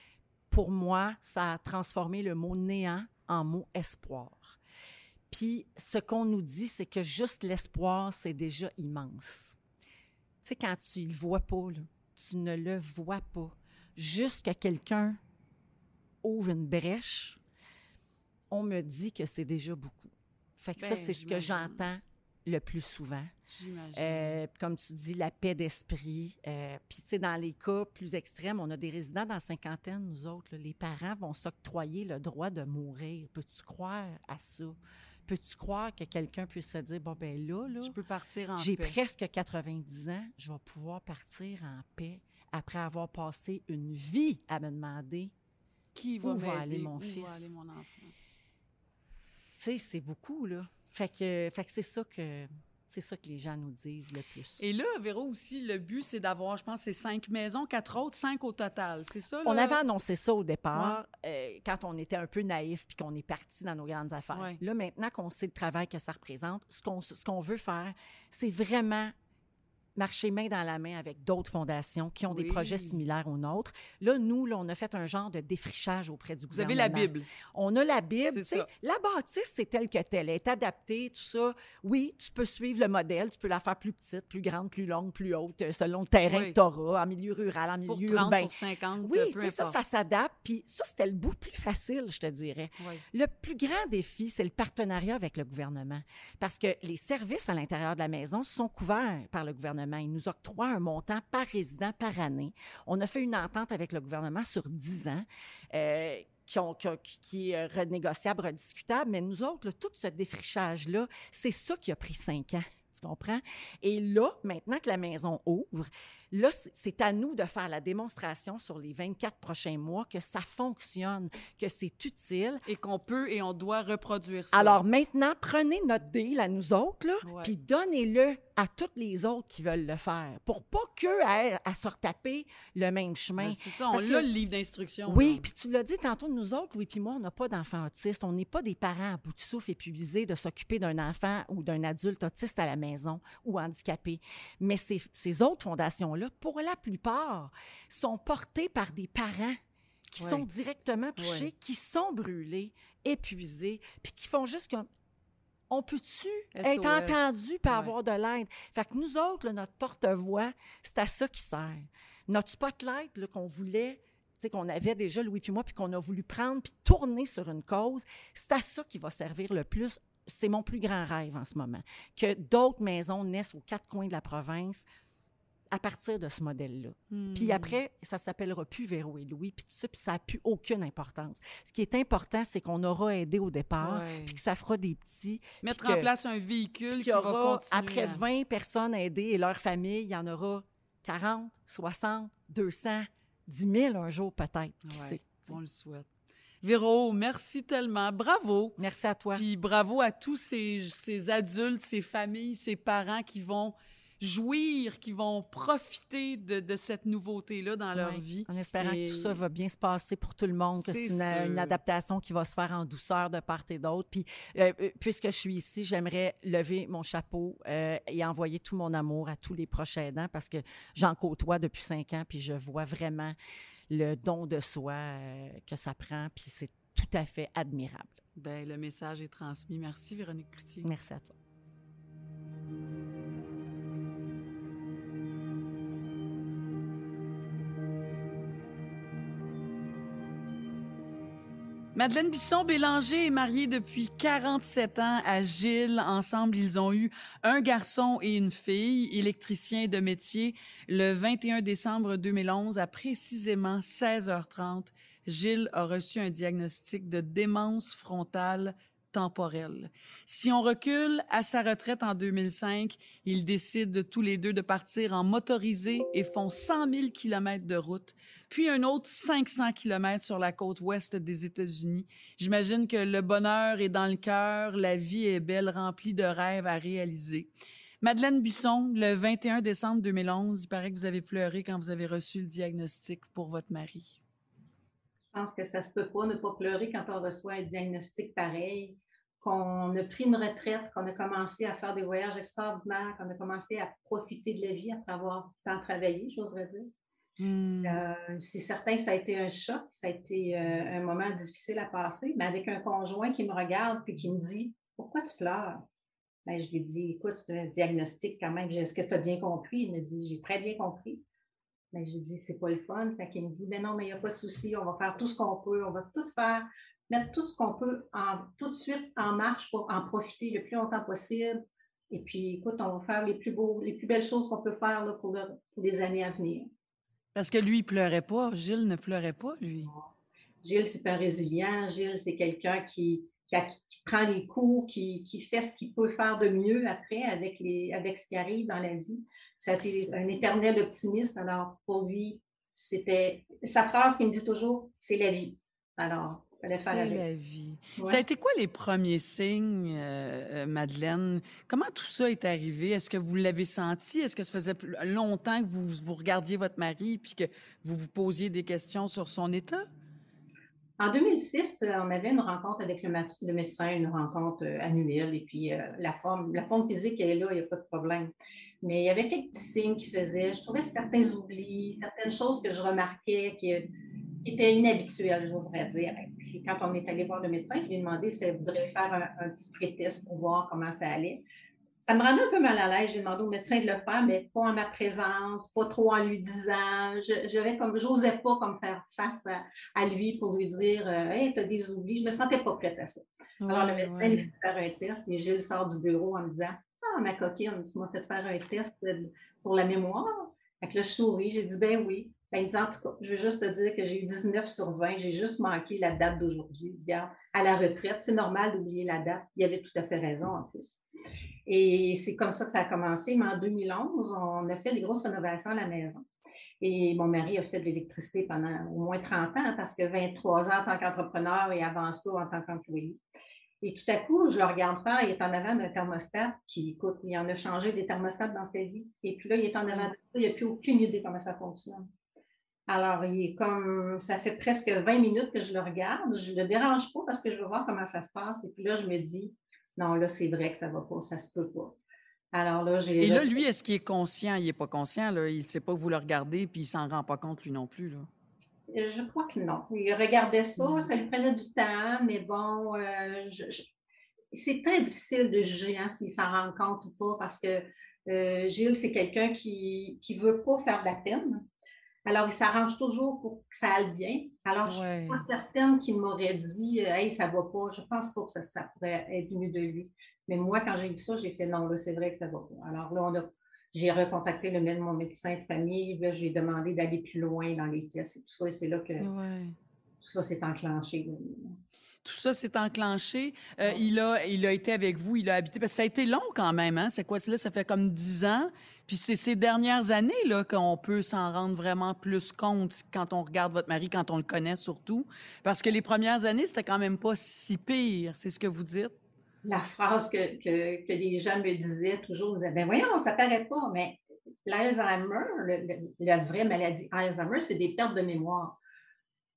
pour moi, ça a transformé le mot néant en mot espoir. Puis, ce qu'on nous dit, c'est que juste l'espoir, c'est déjà immense. Tu sais, quand tu ne le vois pas, là, tu ne le vois pas. Juste que quelqu'un ouvre une brèche, on me dit que c'est déjà beaucoup. Fait que ça, Ben, c'est ce que j'imagine. j'entends le plus souvent. J'imagine. Comme tu dis, la paix d'esprit. Puis, tu sais, dans les cas plus extrêmes, on a des résidents dans la cinquantaine, nous autres. Là, les parents vont s'octroyer le droit de mourir. Peux-tu croire à ça? Peux-tu croire que quelqu'un puisse se dire, bon, ben là, Je peux partir en j'ai paix. presque 90 ans, je vais pouvoir partir en paix après avoir passé une vie à me demander, Qui va Où va m'aider? aller mon Où fils? va aller mon enfant? tu sais, c'est beaucoup, là. Fait que c'est ça que les gens nous disent le plus. Et là, Véro, aussi, le but, c'est d'avoir, je pense, c'est 5 maisons, 4 autres, 5 au total. C'est ça, là? On avait annoncé ça au départ, quand on était un peu naïf puis qu'on est parti dans nos grandes affaires. Ouais. Là, maintenant qu'on sait le travail que ça représente, ce qu'on veut faire, c'est vraiment marché main dans la main avec d'autres fondations qui ont des Oui. projets similaires aux nôtres. Là, nous, là, on a fait un genre de défrichage auprès du Vous avez gouvernement. la Bible. On a la Bible. C'est tu sais, ça. la bâtisse, c'est telle que telle. Elle est adaptée, tout ça. Oui, tu peux suivre le modèle. Tu peux la faire plus petite, plus grande, plus longue, plus haute, selon le terrain Oui. que tu auras, en milieu rural, en Pour milieu 30, urbain. pour 50, Oui, peu tu sais, ça, importe. ça s'adapte. Puis ça, c'était le bout plus facile, je te dirais. Oui. Le plus grand défi, c'est le partenariat avec le gouvernement. Parce que les services à l'intérieur de la maison sont couverts par le gouvernement. Ils nous octroient un montant par résident par année. On a fait une entente avec le gouvernement sur 10 ans. Qui est renégociable, rediscutable. Mais nous autres, là, tout ce défrichage-là, c'est ça qui a pris 5 ans. Tu comprends? Et là, maintenant que la maison ouvre, là, c'est à nous de faire la démonstration sur les 24 prochains mois que ça fonctionne, que c'est utile. Et qu'on peut et on doit reproduire ça. Alors maintenant, prenez notre deal à nous autres, là, Ouais. puis donnez-le à tous les autres qui veulent le faire, pour pas qu'eux aient à se retaper le même chemin. Ben, c'est ça, on Parce a que- le livre d'instruction. Oui, là. puis tu l'as dit tantôt, nous autres, Louis puis moi, on n'a pas d'enfants autistes. On n'est pas des parents à bout de souffle épuisés de s'occuper d'un enfant ou d'un adulte autiste à la maison ou handicapé. Mais ces autres fondations-là, pour la plupart, sont portées par des parents qui Ouais. sont directement touchés, Ouais. qui sont brûlés, épuisés, puis qui font juste comme... On peut-tu être SOS. entendu par Ouais. avoir de l'aide? Fait que nous autres, là, notre porte-voix, c'est à ça qui sert. Notre spotlight là, qu'on voulait, tu sais, qu'on avait déjà, Louis puis moi, puis qu'on a voulu prendre, puis tourner sur une cause, c'est à ça qui va servir le plus. C'est mon plus grand rêve en ce moment. Que d'autres maisons naissent aux 4 coins de la province à partir de ce modèle-là. Puis après, ça s'appellera plus Véro et Louis, puis tout ça, puis ça n'a plus aucune importance. Ce qui est important, c'est qu'on aura aidé au départ, Ouais. puis que ça fera des petits. Mettre puis en que- place un véhicule puis qui qu'il y va aura, continuer. après 20 personnes aidées et leur famille, il y en aura 40, 60, 200, 10 000 un jour peut-être, qui Ouais, sait. on le souhaite. Véro, merci tellement. Bravo. Merci à toi. Puis bravo à tous ces adultes, ces familles, ces parents qui vont jouir, qui vont profiter de cette nouveauté-là dans leur Ouais, vie. en espérant Et que tout ça va bien se passer pour tout le monde, que c'est C'est une sûr. adaptation qui va se faire en douceur de part et d'autre. Puis, puisque je suis ici, j'aimerais lever mon chapeau et envoyer tout mon amour à tous les proches aidants parce que j'en côtoie depuis 5 ans, puis je vois vraiment le don de soi que ça prend, puis c'est tout à fait admirable. Ben, le message est transmis. Merci, Véronique Cloutier. Merci à toi. Madeleine Bisson-Bélanger est mariée depuis 47 ans à Gilles. Ensemble, ils ont eu un garçon et une fille, électricien de métier. Le 21 décembre 2011, à précisément 16h30, Gilles a reçu un diagnostic de démence frontale temporelle. Si on recule à sa retraite en 2005, ils décident tous les deux de partir en motorisé et font 100 000 km de route, puis un autre 500 km sur la côte ouest des États-Unis. J'imagine que le bonheur est dans le cœur, la vie est belle, remplie de rêves à réaliser. Madeleine Bisson, le 21 décembre 2011, il paraît que vous avez pleuré quand vous avez reçu le diagnostic pour votre mari. Je pense que ça se peut pas ne pas pleurer quand on reçoit un diagnostic pareil, qu'on a pris une retraite, qu'on a commencé à faire des voyages extraordinaires, qu'on a commencé à profiter de la vie après avoir tant travaillé, j'oserais dire. C'est certain que ça a été un choc, ça a été un moment difficile à passer, mais avec un conjoint qui me regarde puis qui me dit « Pourquoi tu pleures? » Ben, je lui dis « Écoute, c'est un diagnostic quand même, est-ce que tu as bien compris? » Il me dit « J'ai très bien compris. » Ben, j'ai dit, c'est pas le fun. Fait qu'il me dit, ben non, mais il n'y a pas de souci, on va faire tout ce qu'on peut, on va tout faire, mettre tout ce qu'on peut tout de suite en marche pour en profiter le plus longtemps possible. Et puis, écoute, on va faire les plus belles choses qu'on peut faire là, pour les années à venir. Parce que lui, il pleurait pas. Gilles ne pleurait pas, lui. Gilles, c'est un résilient. Gilles, c'est quelqu'un qui prend les coups, qui fait ce qu'il peut faire de mieux après avec ce qui arrive dans la vie. Ça a été un éternel optimiste. Alors, pour lui, c'était sa phrase qu'il me dit toujours, c'est la vie. Alors, il fallait faire avec. C'est la vie. Ouais. Ça a été quoi les premiers signes, Madeleine? Comment tout ça est arrivé? Est-ce que vous l'avez senti? Est-ce que ça faisait longtemps que vous regardiez votre mari puis que vous vous posiez des questions sur son état? En 2006, on avait une rencontre avec le médecin, une rencontre annuelle, et puis la forme physique elle est là, il n'y a pas de problème. Mais il y avait quelques petits signes qui faisaient. Je trouvais certains oublis, certaines choses que je remarquais qui étaient inhabituelles, j'oserais dire. Et puis quand on est allé voir le médecin, je lui ai demandé si elle voudrait faire un petit pré-test pour voir comment ça allait. Ça me rendait un peu mal à l'aise. J'ai demandé au médecin de le faire, mais pas en ma présence, pas trop en lui disant. J'osais pas comme faire face à lui pour lui dire Hey, tu as des oublis. Je me sentais pas prête à ça. Alors, le Ouais, médecin me ouais. fait faire un test et Gilles sort du bureau en me disant Ah, ma coquine, tu m'as fait faire un test pour la mémoire. Fait que là, je souris. J'ai dit Ben oui. Ben, il me dit En tout cas, je veux juste te dire que j'ai eu 19 sur 20. J'ai juste manqué la date d'aujourd'hui. Regarde, à la retraite, c'est normal d'oublier la date. Il avait tout à fait raison en plus. Et c'est comme ça que ça a commencé. Mais en 2011, on a fait des grosses rénovations à la maison. Et mon mari a fait de l'électricité pendant au moins 30 ans, parce que 23 ans en tant qu'entrepreneur et avant ça en tant qu'employé. Et tout à coup, je le regarde faire, il est en avant d'un thermostat qui, écoute, il en a changé des thermostats dans sa vie. Et puis là, il est en avant de ça, il n'a plus aucune idée comment ça fonctionne. Alors, il est comme, ça fait presque 20 minutes que je le regarde. Je ne le dérange pas parce que je veux voir comment ça se passe. Et puis là, je me dis, non, là, c'est vrai que ça ne va pas, ça ne se peut pas. Alors là, Et là, lui, est-ce qu'il est conscient? Il n'est pas conscient, là. Il ne sait pas que vous le regardez, puis il s'en rend pas compte, lui non plus, là. Je crois que non. Il regardait ça, Mm. ça lui prenait du temps, mais bon, c'est très difficile de juger s'il s'en rend compte ou pas, parce que Gilles, c'est quelqu'un qui ne veut pas faire de la peine. Alors, il s'arrange toujours pour que ça aille bien. Alors, je ne suis pas Ouais. certaine qu'il m'aurait dit Hey, ça ne va pas. Je ne pense pas que ça pourrait être venu de lui. Mais moi, quand j'ai vu ça, j'ai fait non, là, c'est vrai que ça ne va pas. Alors là, j'ai recontacté mon médecin de famille. Là, j'ai demandé d'aller plus loin dans les tests et tout ça. Et c'est là que Ouais. tout ça s'est enclenché. Tout ça s'est enclenché. Ouais. Il a été avec vous, il a habité. Parce que ça a été long quand même, hein? C'est quoi? Là, ça fait comme 10 ans. Puis c'est ces dernières années là, qu'on peut s'en rendre vraiment plus compte quand on regarde votre mari, quand on le connaît surtout. Parce que les premières années, c'était quand même pas si pire. C'est ce que vous dites? La phrase que les gens me disaient toujours, ils disaient, ben voyons, ça paraît pas, mais l'Alzheimer, la vraie maladie Alzheimer, c'est des pertes de mémoire.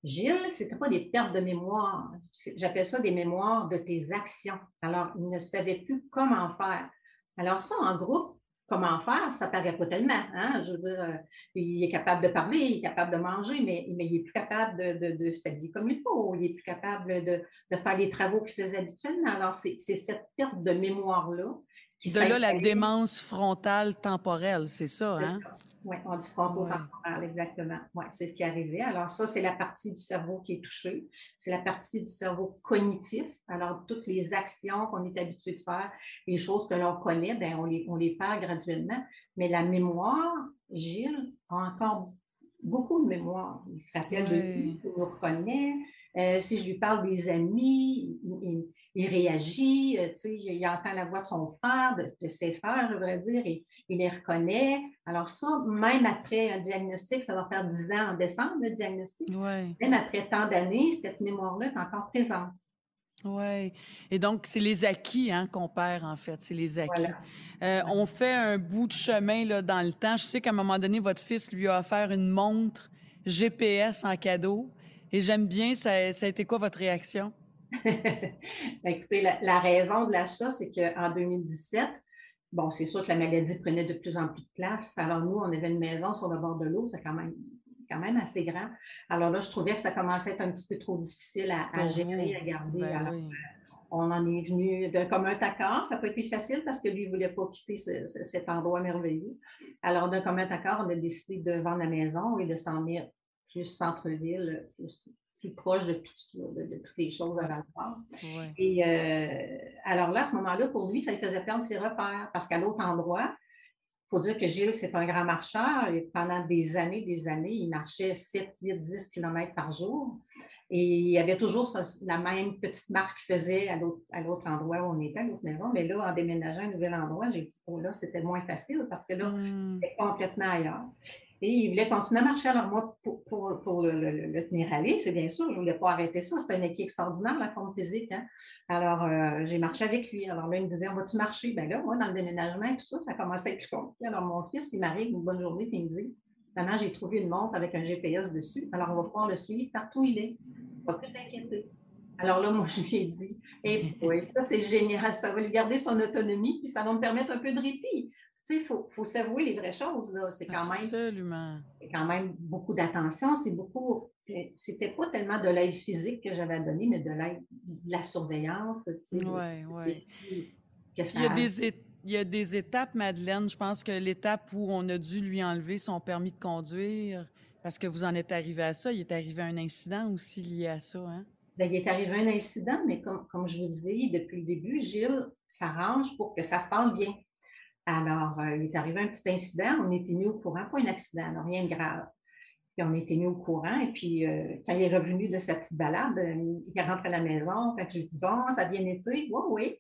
Gilles, ce n'était pas des pertes de mémoire. J'appelle ça des mémoires de tes actions. Alors, il ne savait plus comment faire. Alors, ça, en groupe, comment faire, ça ne paraît pas tellement. Hein? Je veux dire, il est capable de parler, il est capable de manger, mais il n'est plus capable de s'habiller comme il faut. Il n'est plus capable de faire les travaux qu'il faisait habituellement. Alors, c'est cette perte de mémoire-là qui De là, la s'installe. démence frontale temporelle, c'est ça, hein? Oui, on dit Ouais. frontotemporal, exactement. Oui, c'est ce qui est arrivé. Alors, ça, c'est la partie du cerveau qui est touchée. C'est la partie du cerveau cognitif. Alors, toutes les actions qu'on est habitué de faire, les choses que l'on connaît, bien, on les perd graduellement. Mais la mémoire, Gilles a encore beaucoup de mémoire. Il se rappelle de Ouais. lui, il nous reconnaît. Si je lui parle des amis, il réagit. Tu sais, il entend la voix de son frère, de ses frères, je voudrais dire, et il les reconnaît. Alors ça, même après un diagnostic, ça va faire 10 ans en décembre, le diagnostic, Ouais. même après tant d'années, cette mémoire-là est encore présente. Oui. Et donc, c'est les acquis hein, qu'on perd, en fait. C'est les acquis. Voilà. On fait un bout de chemin là, dans le temps. Je sais qu'à un moment donné, votre fils lui a offert une montre GPS en cadeau. Et j'aime bien, ça a été quoi votre réaction? Écoutez, la raison de l'achat, c'est qu'en 2017, bon, c'est sûr que la maladie prenait de plus en plus de place. Alors nous, on avait une maison sur le bord de l'eau, c'est quand même assez grand. Alors là, je trouvais que ça commençait à être un petit peu trop difficile à Pour gérer, vous? à garder. Ben Alors, oui. on en est venu d'un commun accord. Ça n'a pas été facile parce que lui ne voulait pas quitter cet endroit merveilleux. Alors, d'un commun accord, on a décidé de vendre la maison et de s'en mettre plus centre-ville, plus proche de toutes les choses à Ouais. Val-d'Or. Ouais. Et alors là, à ce moment-là, pour lui, ça lui faisait perdre ses repères parce qu'à l'autre endroit, il faut dire que Gilles, c'est un grand marcheur et pendant des années, il marchait 7, 8, 10 kilomètres par jour. Et il y avait toujours la même petite marche qu'il faisait à l'autre endroit où on était, à l'autre maison. Mais là, en déménageant à un nouvel endroit, j'ai dit, oh là, c'était moins facile parce que là, Hmm. c'était complètement ailleurs. Et il voulait continuer à marcher. Alors moi, pour le tenir à lui, c'est bien sûr, je ne voulais pas arrêter ça. C'est un équipe extraordinaire, la forme physique. Hein? Alors, j'ai marché avec lui. Alors là, il me disait, on va-tu marcher? Bien là, moi, dans le déménagement et tout ça, ça commençait à être plus compliqué. Alors, mon fils, il m'arrive une bonne journée et il me dit, maman, j'ai trouvé une montre avec un GPS dessus. Alors, on va pouvoir le suivre partout où il est. Pas plus t'inquiéter. Alors là, moi, je lui ai dit, et oui, ça, c'est génial. Ça va lui garder son autonomie, puis ça va me permettre un peu de répit. Tu sais, il faut s'avouer les vraies choses, là. Absolument. C'est quand même beaucoup d'attention. C'était pas tellement de l'aide physique que j'avais à donner, mais de l'aide, de la surveillance, tu sais, Oui, oui. que Puis ça. il y a des étapes, Madeleine. Je pense que l'étape où on a dû lui enlever son permis de conduire, parce que vous en êtes arrivé à ça, il est arrivé un incident aussi lié à ça, hein? Ben, il est arrivé un incident, mais comme je vous dis, depuis le début, Gilles s'arrange pour que ça se passe bien. Alors, il est arrivé un petit incident, on était mis au courant, pas un accident, non, rien de grave. Puis on était mis au courant, et puis quand il est revenu de sa petite balade, il rentre à la maison, fait que je lui dis, bon, ça a bien été? Oui, oui.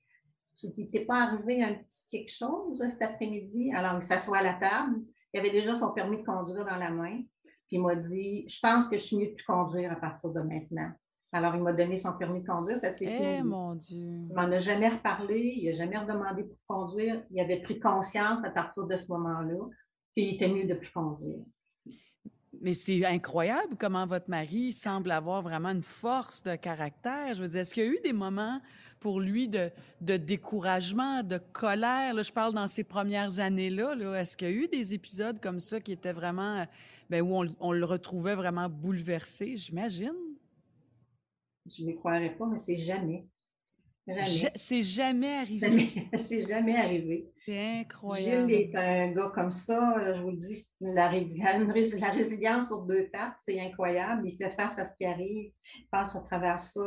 Je lui dis, t'es pas arrivé un petit quelque chose cet après-midi? Alors, il s'assoit à la table, il avait déjà son permis de conduire dans la main, puis il m'a dit, je pense que je suis mieux de conduire à partir de maintenant. Alors, il m'a donné son permis de conduire, ça s'est Eh, fini. mon Dieu! Il m'en a jamais reparlé, il n'a jamais redemandé pour conduire. Il avait pris conscience à partir de ce moment-là, puis il était mieux de plus conduire. Mais c'est incroyable comment votre mari semble avoir vraiment une force de caractère. Je veux dire, est-ce qu'il y a eu des moments pour lui de découragement, de colère? Là, je parle dans ces premières années-là. Là. Est-ce qu'il y a eu des épisodes comme ça qui étaient vraiment, où on le retrouvait vraiment bouleversé, j'imagine? Je ne les croirais pas, mais c'est jamais. Jamais. C'est jamais arrivé. Jamais. C'est jamais arrivé. C'est Gilles incroyable. est un gars comme ça, je vous le dis, la résilience sur deux pattes, c'est incroyable. Il fait face à ce qui arrive, il passe à travers ça.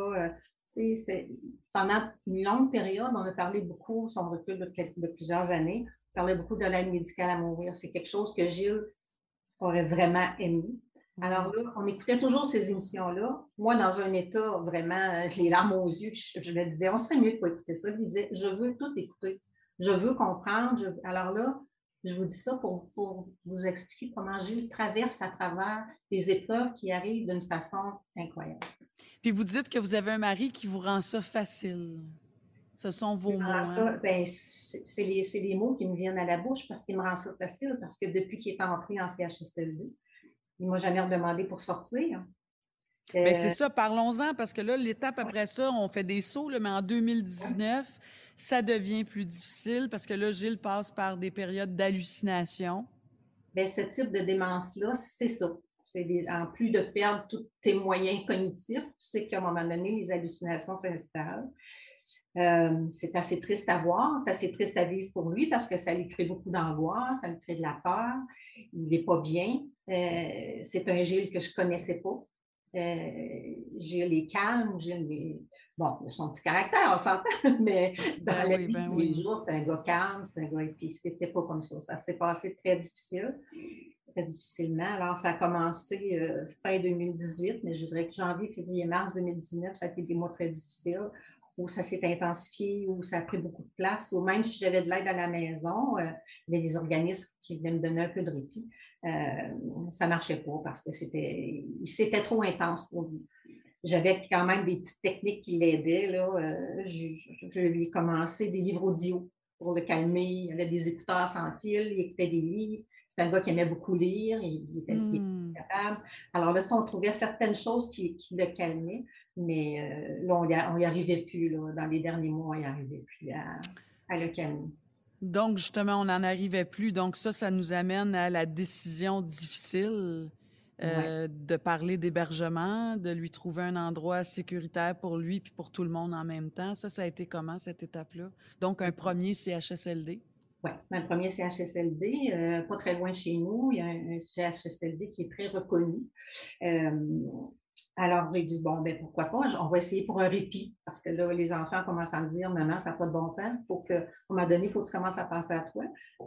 Pendant une longue période, on a parlé beaucoup, son recul de plusieurs années, on parlait beaucoup de l'aide médicale à mourir. C'est quelque chose que Gilles aurait vraiment aimé. Alors là, on écoutait toujours ces émissions-là. Moi, dans un état vraiment, les larmes aux yeux, je me disais, on serait mieux de pas écouter ça. Il me disait, je veux tout écouter. Je veux comprendre. Alors là, je vous dis ça pour vous expliquer comment Gilles traverse à travers les épreuves qui arrivent d'une façon incroyable. Puis vous dites que vous avez un mari qui vous rend ça facile. Ce sont vos mots. Hein? Ben, c'est les mots qui me viennent à la bouche parce qu'il me rend ça facile, parce que depuis qu'il est entré en CHSLD, il ne m'a jamais redemandé pour sortir. Bien, c'est ça, parlons-en, parce que là, l'étape après ça, on fait des sauts, là, mais en 2019, ça devient plus difficile parce que là, Gilles passe par des périodes d'hallucination. Bien, ce type de démence-là, c'est ça. En plus de perdre tous tes moyens cognitifs, tu sais qu'à un moment donné, les hallucinations s'installent. C'est assez triste à voir, c'est assez triste à vivre pour lui parce que ça lui crée beaucoup d'angoisse, ça lui crée de la peur, il n'est pas bien. C'est un Gilles que je ne connaissais pas. Gilles est calme, bon, il a son petit caractère, on s'entend, mais dans la vie de tous les jours, c'est un gars calme, c'est un gars, et puis c'était pas comme ça. Ça s'est passé très difficilement. Alors, ça a commencé fin 2018, mais je dirais que janvier, février, mars 2019, ça a été des mois très difficiles, où ça s'est intensifié, où ça a pris beaucoup de place, ou même si j'avais de l'aide à la maison, il y avait des organismes qui venaient me donner un peu de répit. Ça ne marchait pas parce que c'était trop intense pour lui. J'avais quand même des petites techniques qui l'aidaient. Je lui ai commencé des livres audio pour le calmer. Il y avait des écouteurs sans fil, il écoutait des livres. C'est un gars qui aimait beaucoup lire, il était capable. Alors là, on trouvait certaines choses qui le calmaient, mais là, on n'y arrivait plus. Là. Dans les derniers mois, on n'y arrivait plus à le calmer. Donc, justement, on n'en arrivait plus. Donc, ça nous amène à la décision difficile de parler d'hébergement, de lui trouver un endroit sécuritaire pour lui puis pour tout le monde en même temps. Ça a été comment, cette étape-là? Donc, un premier CHSLD? Oui, un premier CHSLD, pas très loin de chez nous. Il y a un CHSLD qui est très reconnu. Alors, j'ai dit, bon, ben pourquoi pas, on va essayer pour un répit, parce que là, les enfants commencent à me dire, maman, ça n'a pas de bon sens, à un moment donné, il faut que tu commences à penser à toi,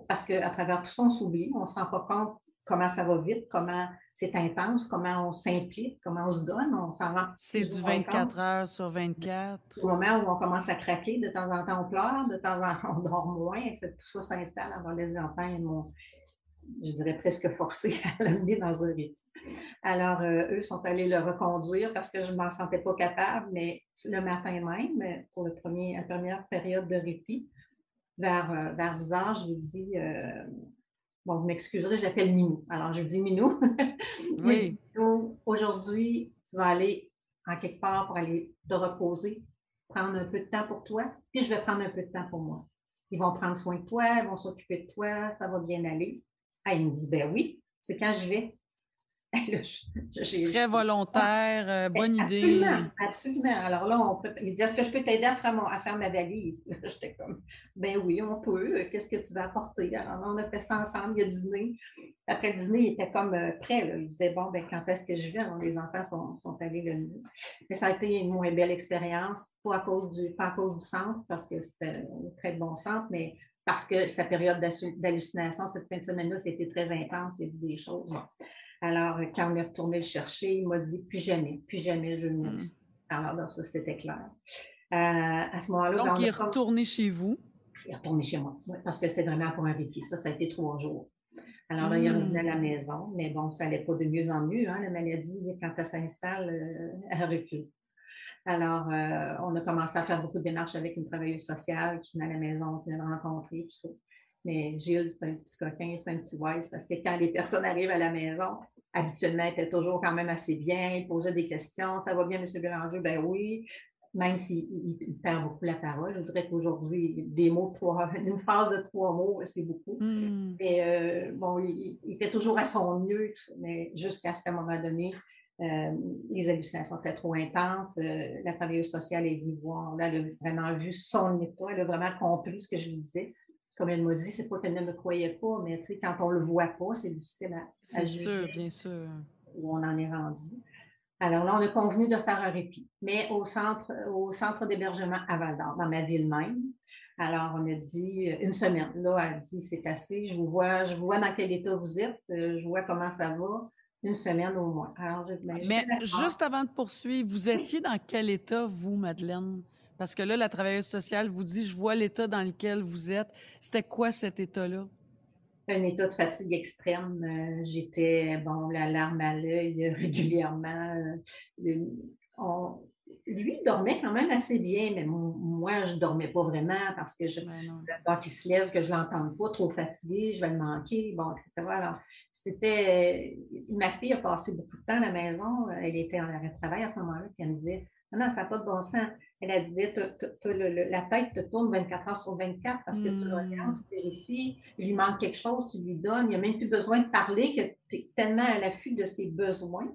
parce qu'à travers tout ça, on s'oublie, on ne se rend pas compte comment ça va vite, comment c'est intense, comment on s'implique, comment on se donne, on s'en rend. C'est du 24 heures sur 24. Au moment où on commence à craquer, de temps en temps, on pleure, de temps en temps, on dort moins, tout ça s'installe avant les enfants, ils m'ont, je dirais, presque forcé à l'amener dans un répit. Alors, eux sont allés le reconduire parce que je ne m'en sentais pas capable, mais le matin même, pour la première période de répit, vers 10 heures, je lui dis, bon, vous m'excuserez, je l'appelle Minou. Alors, je lui dis, Minou, oui. Minou, aujourd'hui, tu vas aller en quelque part pour aller te reposer, prendre un peu de temps pour toi, puis je vais prendre un peu de temps pour moi. Ils vont prendre soin de toi, ils vont s'occuper de toi, ça va bien aller. Ah, il me dit, ben oui, c'est quand je vais. Là, Très ah, volontaire, bonne absolument, idée. absolument. Alors là, il dit, est-ce que je peux t'aider à faire ma valise? Là, j'étais comme, ben oui, on peut. Qu'est-ce que tu vas apporter? Alors là, on a fait ça ensemble, il a dîné. Après le dîner, il était comme prêt. Là. Il disait, bon, ben quand est-ce que je viens? Alors, les enfants sont allés le nuit. Mais ça a été une moins belle expérience, pas à cause du centre, parce que c'était un très bon centre, mais parce que sa période d'hallucination, cette fin de semaine-là, c'était très intense, il y a eu des choses. Bon. Alors, quand on est retourné le chercher, il m'a dit plus jamais je vais venir ici. Alors là, ça, c'était clair. À ce moment-là, ben, Donc, on il a est comme... retourné chez vous. Il est retourné chez moi, ouais, parce que c'était vraiment pour un répit. Ça a été 3 jours. Alors là, il est revenu à Hmm. la maison, mais bon, ça n'allait pas de mieux en mieux. Hein, la maladie, quand elle s'installe, elle recule. Alors, on a commencé à faire beaucoup de démarches avec une travailleuse sociale qui venait à la maison, qui venait de rencontrer, tout ça. Mais Gilles, c'est un petit coquin, c'est un petit wise, parce que quand les personnes arrivent à la maison, habituellement, elle était toujours quand même assez bien, il posait des questions, ça va bien, M. Bélanger? Ben oui, même s'il perd beaucoup la parole. Je dirais qu'aujourd'hui, des mots de 3, une phrase de 3 mots, c'est beaucoup. Hmm. Mais bon, il était toujours à son mieux, mais jusqu'à ce qu'à un moment donné, les hallucinations étaient trop intenses. La travailleuse sociale est venue voir. Là, elle a vraiment vu son état. Elle a vraiment compris ce que je lui disais. Comme elle m'a dit, c'est pas qu'elle ne me croyait pas, mais quand on le voit pas, c'est difficile à C'est sûr, juger bien sûr. où on en est rendu. Alors là, on a convenu de faire un répit, mais au centre d'hébergement à Val-d'Or, dans ma ville même. Alors, on a dit une semaine. Là, elle a dit, c'est assez, je vous vois dans quel état vous êtes, je vois comment ça va, une semaine au moins. Alors, j'étais Mais d'accord. juste avant de poursuivre, vous étiez dans quel état, vous, Madeleine? Parce que là, la travailleuse sociale vous dit, je vois l'état dans lequel vous êtes. C'était quoi cet état-là? Un état de fatigue extrême. J'étais, bon, la larme à l'œil régulièrement. On- Lui, il dormait quand même assez bien, mais moi, je ne dormais pas vraiment parce que Ben non. le temps qui se lève, que je ne l'entende pas, trop fatiguée, je vais le manquer, bon, etc. Alors, ma fille a passé beaucoup de temps à la maison. Elle était en arrêt de travail à ce moment-là, puis elle me disait, non, non, ça n'a pas de bon sens. Elle disait, la tête te tourne 24 heures sur 24 parce que tu le regardes, Hmm. tu vérifies, il lui manque quelque chose, tu lui donnes, il n'y a même plus besoin de parler, que tu es tellement à l'affût de ses besoins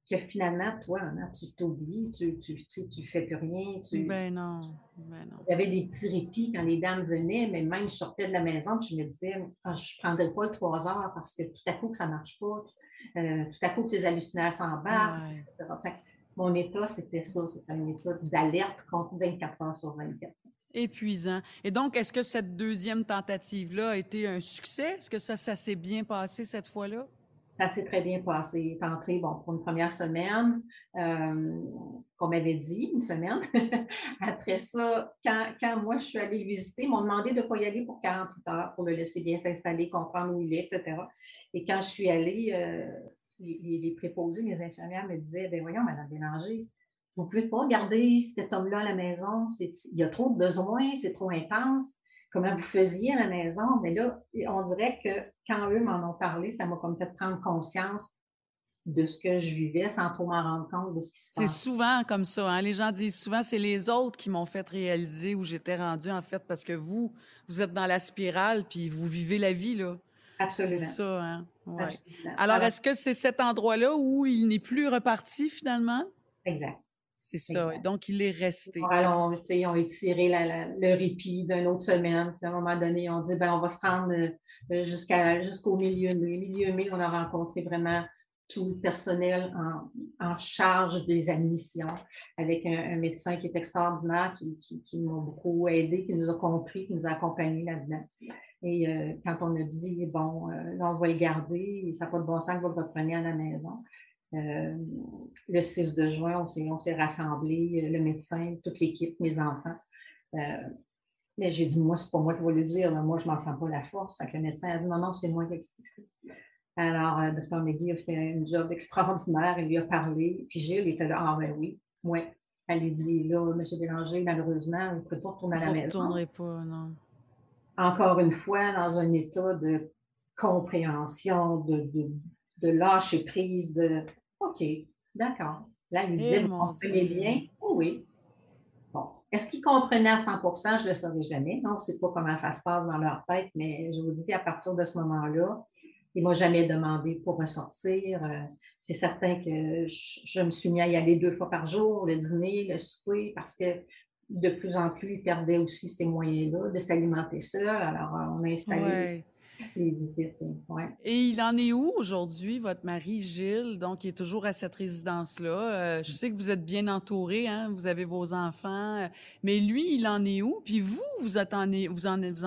que finalement, toi, hein, tu t'oublies, tu fais plus rien. Ben non. Ben non. Il y avait des petits répits quand les dames venaient, mais même je sortais de la maison, puis je me disais, ah, je ne prendrais pas le 3 heures parce que tout à coup, ça ne marche pas. Tout à coup, que les hallucinations embarquent, Ouais. etc. Fait que mon état, c'était ça. C'était un état d'alerte contre 24 heures sur 24. Épuisant. Et donc, est-ce que cette deuxième tentative-là a été un succès? Est-ce que ça s'est bien passé cette fois-là? Ça s'est très bien passé. Il est entré, bon, pour une première semaine, qu'on m'avait dit, une semaine. Après ça, quand moi, je suis allée le visiter, ils m'ont demandé de ne pas y aller pour 48 heures, pour le laisser bien s'installer, comprendre où il est, etc. Et quand je suis allée, les préposés, les infirmières me disaient, ben voyons, Mme Bélanger, vous ne pouvez pas garder cet homme-là à la maison, il y a trop de besoins, c'est trop intense. Comment vous faisiez à la maison? Mais là, on dirait que quand eux m'en ont parlé, ça m'a comme fait prendre conscience de ce que je vivais sans trop m'en rendre compte de ce qui se C'est passe. souvent comme ça, hein? Les gens disent souvent, c'est les autres qui m'ont fait réaliser où j'étais rendue, en fait, parce que vous êtes dans la spirale, puis vous vivez la vie, là. C'est Absolument. ça, hein? Ouais. Absolument. Alors, Alors, est-ce que c'est cet endroit-là où il n'est plus reparti, finalement? exact. C'est ça. Et Exact. donc, il est resté. Alors, ils ont étiré le répit d'une autre semaine. Puis à un moment donné, ils ont dit, ben, on va se rendre jusqu'au milieu mai. On a rencontré vraiment tout le personnel en charge des admissions avec un médecin qui est extraordinaire, qui m'a beaucoup aidé, qui nous a compris, qui nous a accompagnés là-dedans. Et quand on a dit, bon, là, on va le garder, ça n'a pas de bon sens que vous le repreniez à la maison. Le 6 de juin, on s'est rassemblés, le médecin, toute l'équipe, mes enfants. Euh, mais j'ai dit, moi, c'est pas moi qui vais le dire. Là. Moi, je m'en sens pas la force. Fait que le médecin a dit, non, non, c'est moi qui explique ça. Alors, Dr. McGee a fait un job extraordinaire. Il lui a parlé. Puis Gilles était là, ah ben oui, moi. Elle lui dit, là, M. Bélanger, malheureusement, vous ne pouvez pas retourner à la Vous maison. retournerez pas, non. Encore une fois, dans un état de compréhension, de lâcher prise, de OK, d'accord. Là, il Eh disait, vous mon comprenez Dieu! bien? Oh oui. Bon. Est-ce qu'ils comprenaient à 100%? Je ne le saurais jamais. On ne sait pas comment ça se passe dans leur tête, mais je vous dis, à partir de ce moment-là, il ne m'a jamais demandé pour ressortir. C'est certain que je me suis mis à y aller 2 fois par jour, le dîner, le souper, parce que de plus en plus, il perdait aussi ces moyens-là de s'alimenter seul. Alors, on a installé Ouais. les visites. Ouais. Et il en est où aujourd'hui, votre mari Gilles? Donc, il est toujours à cette résidence-là. Je sais que vous êtes bien entouré, hein? Vous avez vos enfants. Mais lui, il en est où? Puis vous, vous en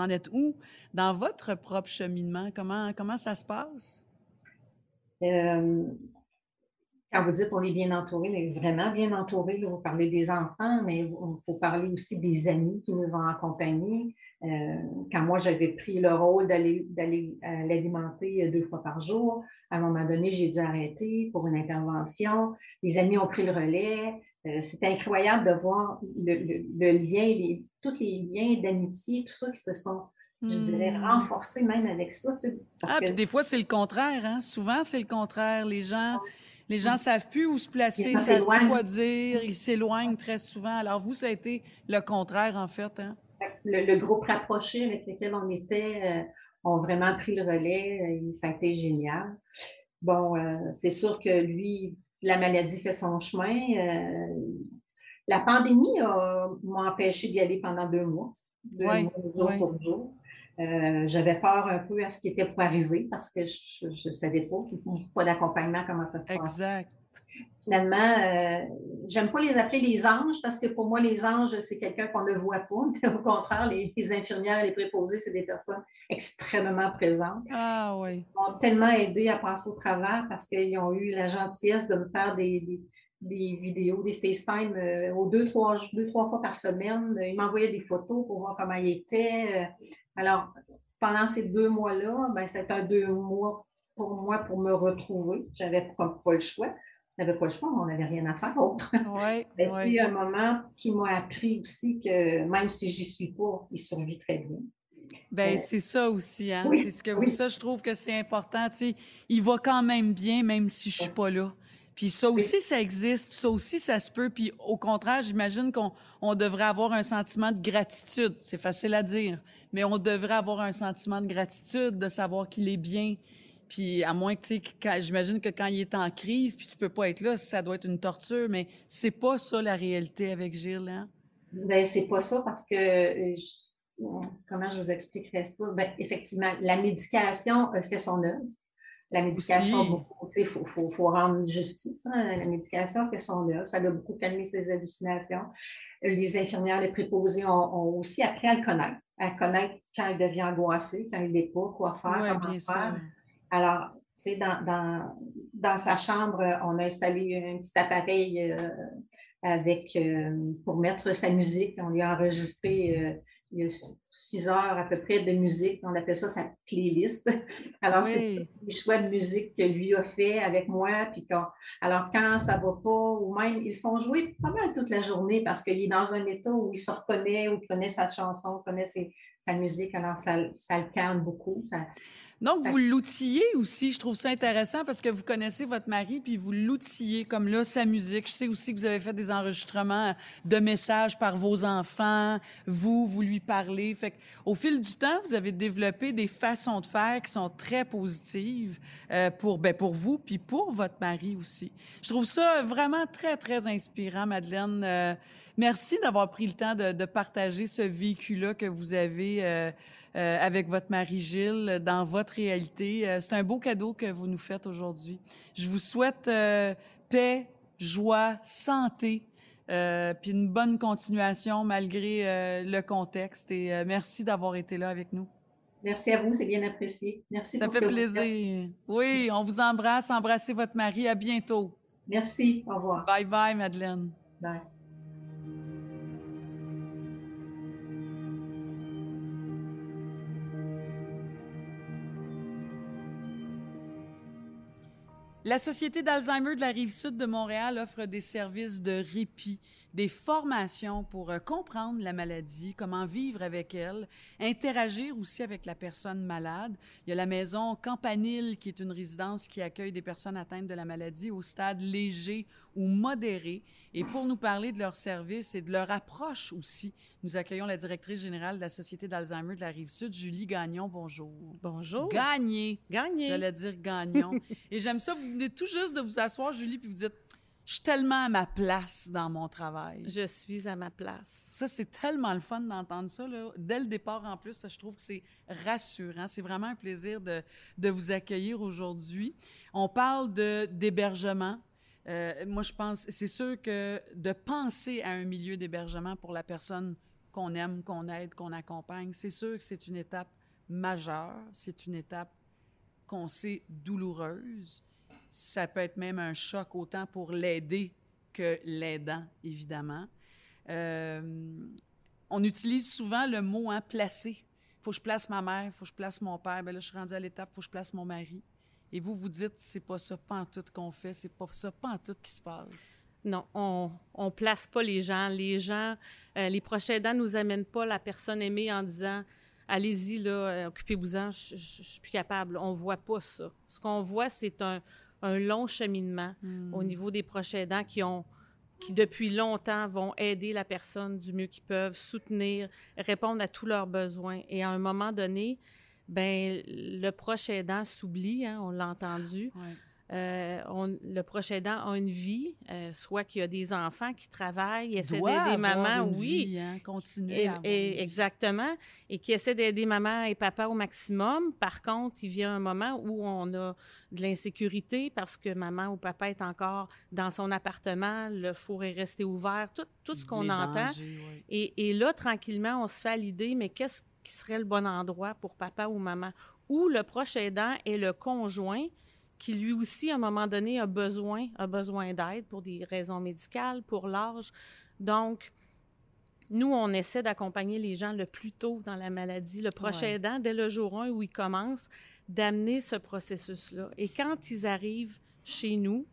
êtes où dans votre propre cheminement? Comment ça se passe? Euh, Quand vous dites on est bien entouré, mais vraiment bien entouré, là, vous parlez des enfants, mais il faut parler aussi des amis qui nous ont accompagnés. Quand moi, j'avais pris le rôle d'aller l'alimenter 2 fois par jour, à un moment donné, j'ai dû arrêter pour une intervention. Les amis ont pris le relais. C'était incroyable de voir le lien, tous les liens d'amitié, tout ça qui se sont, je dirais, Hmm. renforcés même avec ça, tu sais, parce Ah, que puis des fois, c'est le contraire, hein? Souvent, c'est le contraire. Les gens savent plus où se les placer, gens savent plus s'éloignent. quoi dire, ils s'éloignent très souvent. Alors vous, ça a été le contraire, en fait, hein? Le groupe rapproché avec lequel on était ont vraiment pris le relais. Ça a été génial. Bon, c'est sûr que lui, la maladie fait son chemin. La pandémie m'a empêché d'y aller pendant 2 mois, deux Oui, mois jour oui. pour jour. J'avais peur un peu à ce qui était pour arriver parce que je ne savais pas d'accompagnement, comment ça se passe. Exact. Finalement, j'aime pas les appeler les anges parce que pour moi, les anges, c'est quelqu'un qu'on ne voit pas. Mais au contraire, les infirmières et les préposés, c'est des personnes extrêmement présentes. Ah oui. Ils m'ont tellement aidé à passer au travers parce qu'ils ont eu la gentillesse de me faire des vidéos, des FaceTime aux 2, 3 fois par semaine. Ils m'envoyaient des photos pour voir comment ils étaient. Alors, pendant ces 2 mois-là, ben, c'était un 2 mois pour moi pour me retrouver. J'avais comme pas le choix. On n'avait pas le choix, on n'avait rien à faire autre. Oui, C'était oui. un moment qui m'a appris aussi que même si j'y suis pas, il survit très bien. Ben c'est ça aussi, hein. C'est Oui, ce que oui, ça, je trouve que c'est important. Tu sais, il va quand même bien, même si je suis pas là. Puis ça oui, aussi, ça existe. Puis ça aussi, ça se peut. Puis au contraire, j'imagine qu'on devrait avoir un sentiment de gratitude. C'est facile à dire, mais on devrait avoir un sentiment de gratitude, de savoir qu'il est bien. Puis à moins que, tu sais, j'imagine que quand il est en crise, puis tu peux pas être là, ça doit être une torture, mais c'est pas ça la réalité avec Gilles, hein? ben, c'est pas ça parce que, comment je vous expliquerais ça? Ben, effectivement, la médication fait son œuvre. La médication, Aussi. beaucoup, tu sais, faut rendre justice. Hein? La médication fait son œuvre. Ça a beaucoup calmé ses hallucinations. Les infirmières, les préposés ont aussi appris à le connaître quand il devient angoissé, quand il n'est pas, quoi faire, Ouais, comment bien faire. sûr. Alors, tu sais, dans sa chambre, on a installé un petit appareil pour mettre sa musique. On lui a enregistré il y a 6 heures à peu près de musique. On appelle ça sa playlist. Alors, c'est tous Oui. les choix de musique que lui a fait avec moi. Alors, quand ça ne va pas, ou même, ils font jouer pas mal toute la journée parce qu'il est dans un état où il se reconnaît, où il connaît sa chanson, connaît sa musique. Alors, ça le calme beaucoup. Donc, Ça- vous l'outillez aussi. Je trouve ça intéressant parce que vous connaissez votre mari, puis vous l'outillez, comme là, sa musique. Je sais aussi que vous avez fait des enregistrements de messages par vos enfants. Vous lui parlez. Fait au fil du temps, vous avez développé des façons de faire qui sont très positives pour vous, puis pour votre mari aussi. Je trouve ça vraiment très, très inspirant, Madeleine. Merci d'avoir pris le temps de partager ce vécu-là que vous avez avec votre mari Gilles dans votre réalité. C'est un beau cadeau que vous nous faites aujourd'hui. Je vous souhaite paix, joie, santé, puis une bonne continuation malgré le contexte. Et merci d'avoir été là avec nous. Merci à vous, c'est bien apprécié. Merci Ça pour ce fait que vous faites. plaisir. Oui, on vous embrasse. Embrassez votre mari. À bientôt. Merci. Au revoir. Bye bye, Madeleine. Bye. La Société d'Alzheimer de la Rive-Sud de Montréal offre des services de répit, des formations pour comprendre la maladie, comment vivre avec elle, interagir aussi avec la personne malade. Il y a la maison Campanile, qui est une résidence qui accueille des personnes atteintes de la maladie au stade léger ou modéré. Et pour nous parler de leur service et de leur approche aussi, nous accueillons la directrice générale de la Société d'Alzheimer de la Rive-Sud, Julie Gagnon. Bonjour. Bonjour. Gagné. J'allais dire Gagnon. Et j'aime ça, vous venez tout juste de vous asseoir, Julie, puis vous dites « Je suis tellement à ma place dans mon travail. » Je suis à ma place. Ça, c'est tellement le fun d'entendre ça, là, dès le départ en plus, parce que je trouve que c'est rassurant. C'est vraiment un plaisir de vous accueillir aujourd'hui. On parle d'hébergement. Moi, je pense, c'est sûr que de penser à un milieu d'hébergement pour la personne qu'on aime, qu'on aide, qu'on accompagne, c'est sûr que c'est une étape majeure, c'est une étape qu'on sait douloureuse. Ça peut être même un choc autant pour l'aider que l'aidant, évidemment. On utilise souvent le mot « placer ». Il faut que je place ma mère, il faut que je place mon père. Bien là, je suis rendue à l'étape, il faut que je place mon mari. Et vous, vous dites, c'est pas ça pantoute qu'on fait, c'est pas ça pantoute qui se passe. Non, on place pas les gens. Les gens, les proches aidants nous amènent pas la personne aimée en disant « Allez-y, là, occupez-vous-en, je suis plus capable ». On voit pas ça. Ce qu'on voit, c'est un long cheminement au niveau des proches aidants qui depuis longtemps vont aider la personne du mieux qu'ils peuvent, soutenir, répondre à tous leurs besoins. Et à un moment donné, ben le proche aidant s'oublie, hein, on l'a entendu. Ouais. Le proche aidant a une vie, soit qu'il y a des enfants qui travaillent, essaient Doit d'aider avoir maman, une oui. vie, hein, continuer à avoir une vie. Exactement, et qui essaient d'aider maman et papa au maximum. Par contre, il vient un moment où on a de l'insécurité parce que maman ou papa est encore dans son appartement, le four est resté ouvert, tout ce qu'on entend. Dangers, oui. Et là, tranquillement, on se fait à l'idée, mais qu'est-ce qui serait le bon endroit pour papa ou maman? Ou le proche aidant est le conjoint qui, lui aussi, à un moment donné, a besoin d'aide pour des raisons médicales, pour l'âge. Donc, nous, on essaie d'accompagner les gens le plus tôt dans la maladie. Le proche aidant, dès le jour 1 où il commence, d'amener ce processus-là. Et quand ils arrivent chez nous,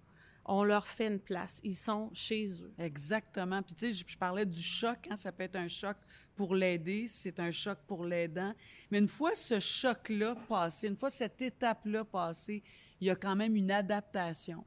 on leur fait une place. Ils sont chez eux. Exactement. Puis, tu sais, je parlais du choc. Hein, ça peut être un choc pour l'aider, c'est un choc pour l'aidant. Mais une fois ce choc-là passé, une fois cette étape-là passée, il y a quand même une adaptation,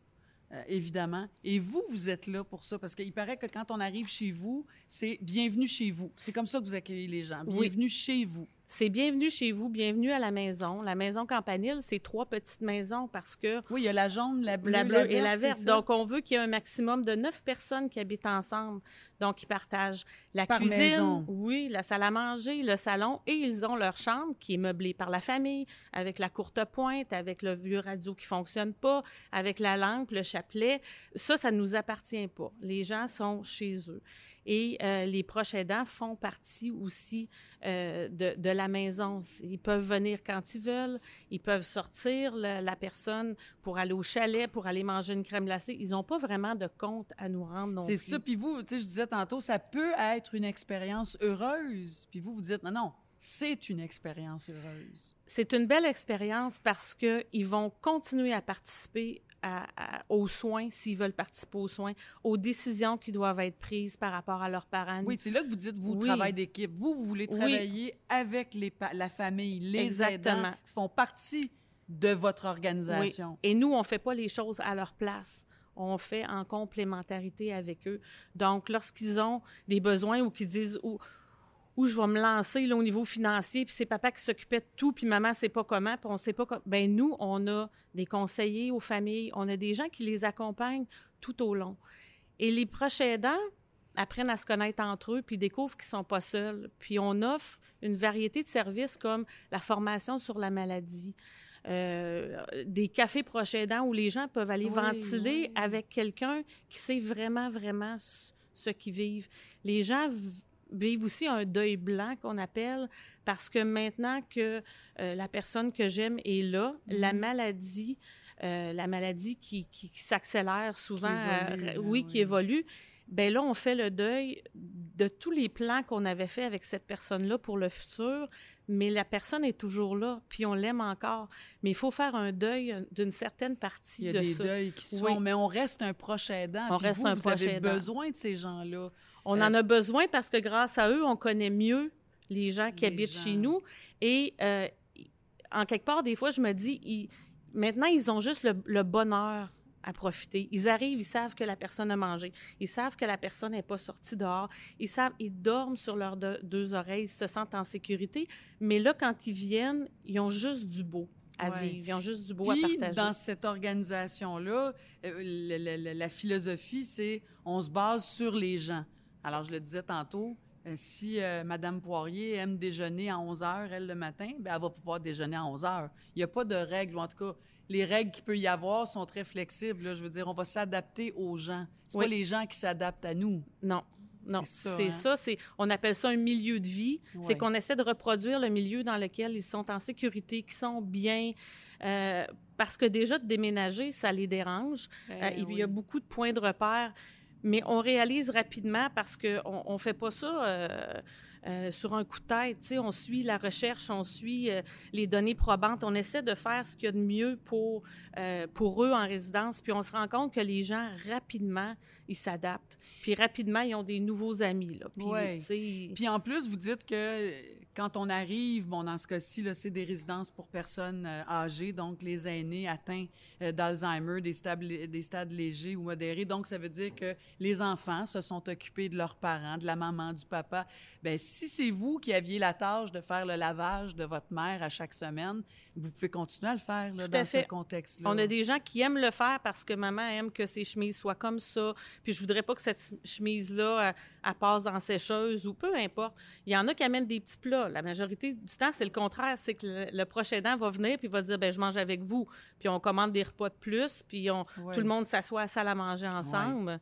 évidemment. Et vous êtes là pour ça, parce qu'il paraît que quand on arrive chez vous, c'est « bienvenue chez vous ». C'est comme ça que vous accueillez les gens. Bienvenue chez vous. C'est bienvenue chez vous, bienvenue à la maison. La maison Campanile, c'est 3 petites maisons parce que... Oui, il y a la jaune, la bleue, et la verte. Donc, on veut qu'il y ait un maximum de 9 personnes qui habitent ensemble. Donc, ils partagent la cuisine, maison. Oui, la salle à manger, le salon, et ils ont leur chambre qui est meublée par la famille, avec la courte pointe, avec le vieux radio qui fonctionne pas, avec la lampe, le chapelet. Ça ne nous appartient pas. Les gens sont chez eux. Et les proches aidants font partie aussi de la maison. Ils peuvent venir quand ils veulent, ils peuvent sortir la personne pour aller au chalet, pour aller manger une crème glacée. Ils n'ont pas vraiment de compte à nous rendre non plus. C'est ça. Puis vous, tu sais, je disais tantôt, ça peut être une expérience heureuse. Puis vous dites, non, c'est une expérience heureuse. C'est une belle expérience parce qu'ils vont continuer à participer aux soins, s'ils veulent participer aux soins, aux décisions qui doivent être prises par rapport à leurs parents. Oui, c'est là que vous dites, vous, travail d'équipe. Vous voulez travailler avec la famille. Les aidants font partie de votre organisation. Oui. Et nous, on ne fait pas les choses à leur place. On fait en complémentarité avec eux. Donc, lorsqu'ils ont des besoins ou qu'ils disent... où je vais me lancer là, au niveau financier, puis c'est papa qui s'occupait de tout, puis maman ne sait pas comment, puis on ne sait pas comment. Bien, nous, on a des conseillers aux familles, on a des gens qui les accompagnent tout au long. Et les proches aidants apprennent à se connaître entre eux, puis découvrent qu'ils ne sont pas seuls. Puis on offre une variété de services comme la formation sur la maladie, des cafés proches aidants où les gens peuvent aller ventiler avec quelqu'un qui sait vraiment, vraiment ce qu'ils vivent. Les gens vivent aussi un deuil blanc qu'on appelle, parce que maintenant que la personne que j'aime est là, la maladie qui s'accélère souvent, qui évolue, bien là, on fait le deuil de tous les plans qu'on avait faits avec cette personne-là pour le futur, mais la personne est toujours là, puis on l'aime encore. Mais il faut faire un deuil d'une certaine partie de ça. Il y a des deuils qui se Oui. font, mais on reste un proche aidant. On Puis reste vous, un vous proche avez aidant. besoin de ces gens-là. On en a besoin parce que grâce à eux, on connaît mieux les gens qui habitent chez nous. Et en quelque part, des fois, je me dis, maintenant, ils ont juste le bonheur à profiter. Ils arrivent, ils savent que la personne a mangé. Ils savent que la personne n'est pas sortie dehors. Ils dorment sur leurs deux oreilles, ils se sentent en sécurité. Mais là, quand ils viennent, ils ont juste du beau à vivre. Ils ont juste du beau à partager. Dans cette organisation-là, la philosophie, c'est on se base sur les gens. Alors, je le disais tantôt, si Mme Poirier aime déjeuner à 11 h, elle, le matin, bien, elle va pouvoir déjeuner à 11 h. Il n'y a pas de règles, ou en tout cas, les règles qu'il peut y avoir sont très flexibles. Là. Je veux dire, on va s'adapter aux gens. C'est pas les gens qui s'adaptent à nous. Non. Non, c'est ça. On appelle ça un milieu de vie. Ouais. C'est qu'on essaie de reproduire le milieu dans lequel ils sont en sécurité, qu'ils sont bien. Parce que déjà, de déménager, ça les dérange. Il y a beaucoup de points de repère. Mais on réalise rapidement parce qu'on ne fait pas ça sur un coup de tête. T'sais, on suit la recherche, on suit les données probantes. On essaie de faire ce qu'il y a de mieux pour eux en résidence. Puis on se rend compte que les gens, rapidement, ils s'adaptent. Puis rapidement, ils ont des nouveaux amis. Là. Puis, Puis en plus, vous dites que quand on arrive, bon, dans ce cas-ci, là, c'est des résidences pour personnes âgées, donc les aînés atteints d'Alzheimer, des stades légers ou modérés. Donc, ça veut dire que les enfants se sont occupés de leurs parents, de la maman, du papa. Bien, si c'est vous qui aviez la tâche de faire le lavage de votre mère à chaque semaine, vous pouvez continuer à le faire là, dans ce contexte-là. On a des gens qui aiment le faire parce que maman aime que ses chemises soient comme ça. Puis je voudrais pas que cette chemise-là, elle passe dans la sécheuse ou peu importe. Il y en a qui amènent des petits plats. La majorité du temps, c'est le contraire. C'est que le proche aidant va venir puis va dire, bien, je mange avec vous. Puis on commande des repas de plus. Puis tout le monde s'assoit à la salle à manger ensemble. Ouais.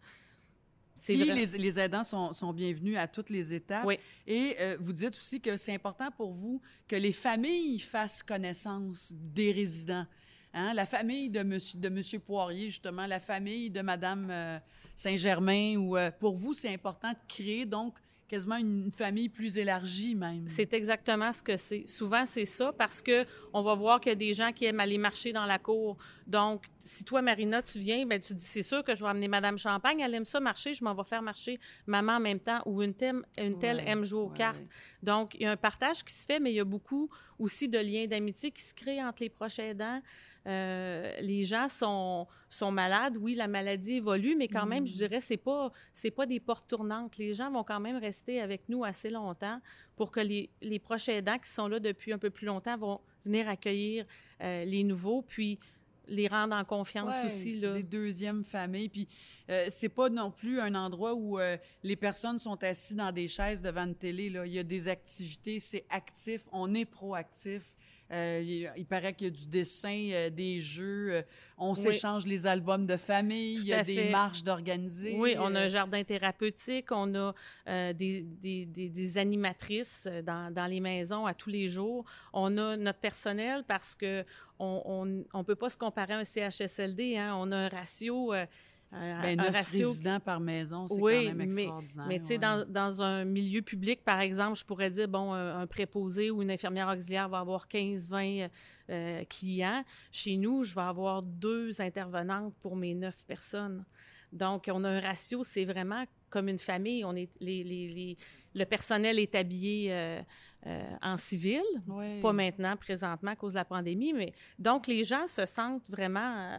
Puis les aidants sont bienvenus à toutes les étapes. Oui. Et vous dites aussi que c'est important pour vous que les familles fassent connaissance des résidents. Hein? La famille de monsieur Poirier, justement, la famille de Mme Saint-Germain. Pour vous, c'est important de créer donc quasiment une famille plus élargie même. C'est exactement ce que c'est. Souvent, c'est ça parce que on va voir qu'il y a des gens qui aiment aller marcher dans la cour. Donc, si toi, Marina, tu viens, bien, tu dis, c'est sûr que je vais amener Madame Champagne, elle aime ça marcher, je m'en vais faire marcher maman en même temps ou une telle aime jouer aux cartes. Donc, il y a un partage qui se fait, mais il y a beaucoup aussi de liens d'amitié qui se créent entre les proches aidants. Les gens sont malades, oui, la maladie évolue, mais quand même, je dirais, c'est pas des portes tournantes. Les gens vont quand même rester avec nous assez longtemps pour que les proches aidants qui sont là depuis un peu plus longtemps vont venir accueillir les nouveaux, puis les rendre en confiance aussi. C'est des deuxièmes familles. Puis c'est pas non plus un endroit où les personnes sont assises dans des chaises devant une télé. Là. Il y a des activités, c'est actif, on est proactif. Il paraît qu'il y a du dessin, des jeux, on s'échange les albums de famille, il y a des marches d'organiser. Oui, on a un jardin thérapeutique, on a des animatrices dans les maisons à tous les jours. On a notre personnel parce que on peut pas se comparer à un CHSLD, hein. On a un ratio... 9 résidents par maison, c'est quand même extraordinaire. Mais tu sais, dans un milieu public, par exemple, je pourrais dire, bon, un préposé ou une infirmière auxiliaire va avoir 15-20 clients. Chez nous, je vais avoir 2 intervenantes pour mes 9 personnes. Donc, on a un ratio, c'est vraiment comme une famille. On est le personnel est habillé en civil, pas maintenant, présentement, à cause de la pandémie, mais donc les gens se sentent vraiment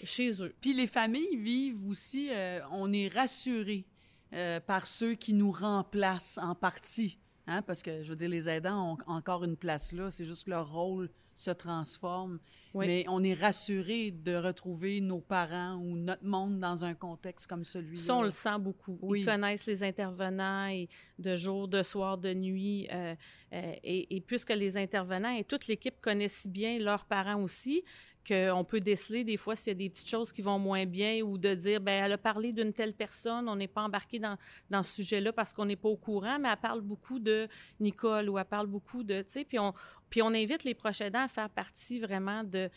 chez eux. Puis les familles vivent aussi, on est rassurés par ceux qui nous remplacent en partie, hein? Parce que, je veux dire, les aidants ont encore une place là, c'est juste que leur rôle se transforme. Oui. Mais on est rassuré de retrouver nos parents ou notre monde dans un contexte comme celui-là. Ça, on le sent beaucoup. Oui. Ils connaissent les intervenants de jour, de soir, de nuit. Et puisque les intervenants et toute l'équipe connaissent si bien leurs parents aussi, qu'on peut déceler des fois s'il y a des petites choses qui vont moins bien ou de dire, bien, elle a parlé d'une telle personne, on n'est pas embarqué dans ce sujet-là parce qu'on n'est pas au courant, mais elle parle beaucoup de Nicole ou elle parle beaucoup de, tu sais, puis on invite les proches aidants à faire partie vraiment de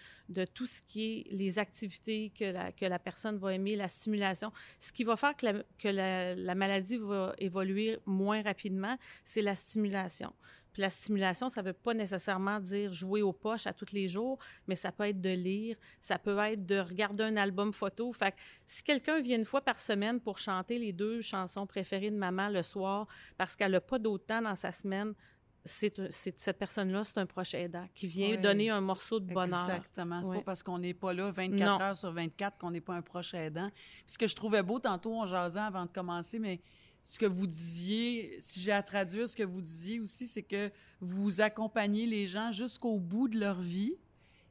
tout ce qui est les activités que la personne va aimer, la stimulation. Ce qui va faire que la maladie va évoluer moins rapidement, c'est la stimulation. Puis la stimulation, ça ne veut pas nécessairement dire jouer aux poches à tous les jours, mais ça peut être de lire, ça peut être de regarder un album photo. Fait que si quelqu'un vient une fois par semaine pour chanter les 2 chansons préférées de maman le soir parce qu'elle n'a pas d'autre temps dans sa semaine, cette personne-là, c'est un proche aidant qui vient donner un morceau de bonheur. Exactement. C'est pas parce qu'on n'est pas là 24 heures sur 24 qu'on n'est pas un proche aidant. Puis ce que je trouvais beau, tantôt, on jasait avant de commencer, mais ce que vous disiez, si j'ai à traduire, ce que vous disiez aussi, c'est que vous accompagnez les gens jusqu'au bout de leur vie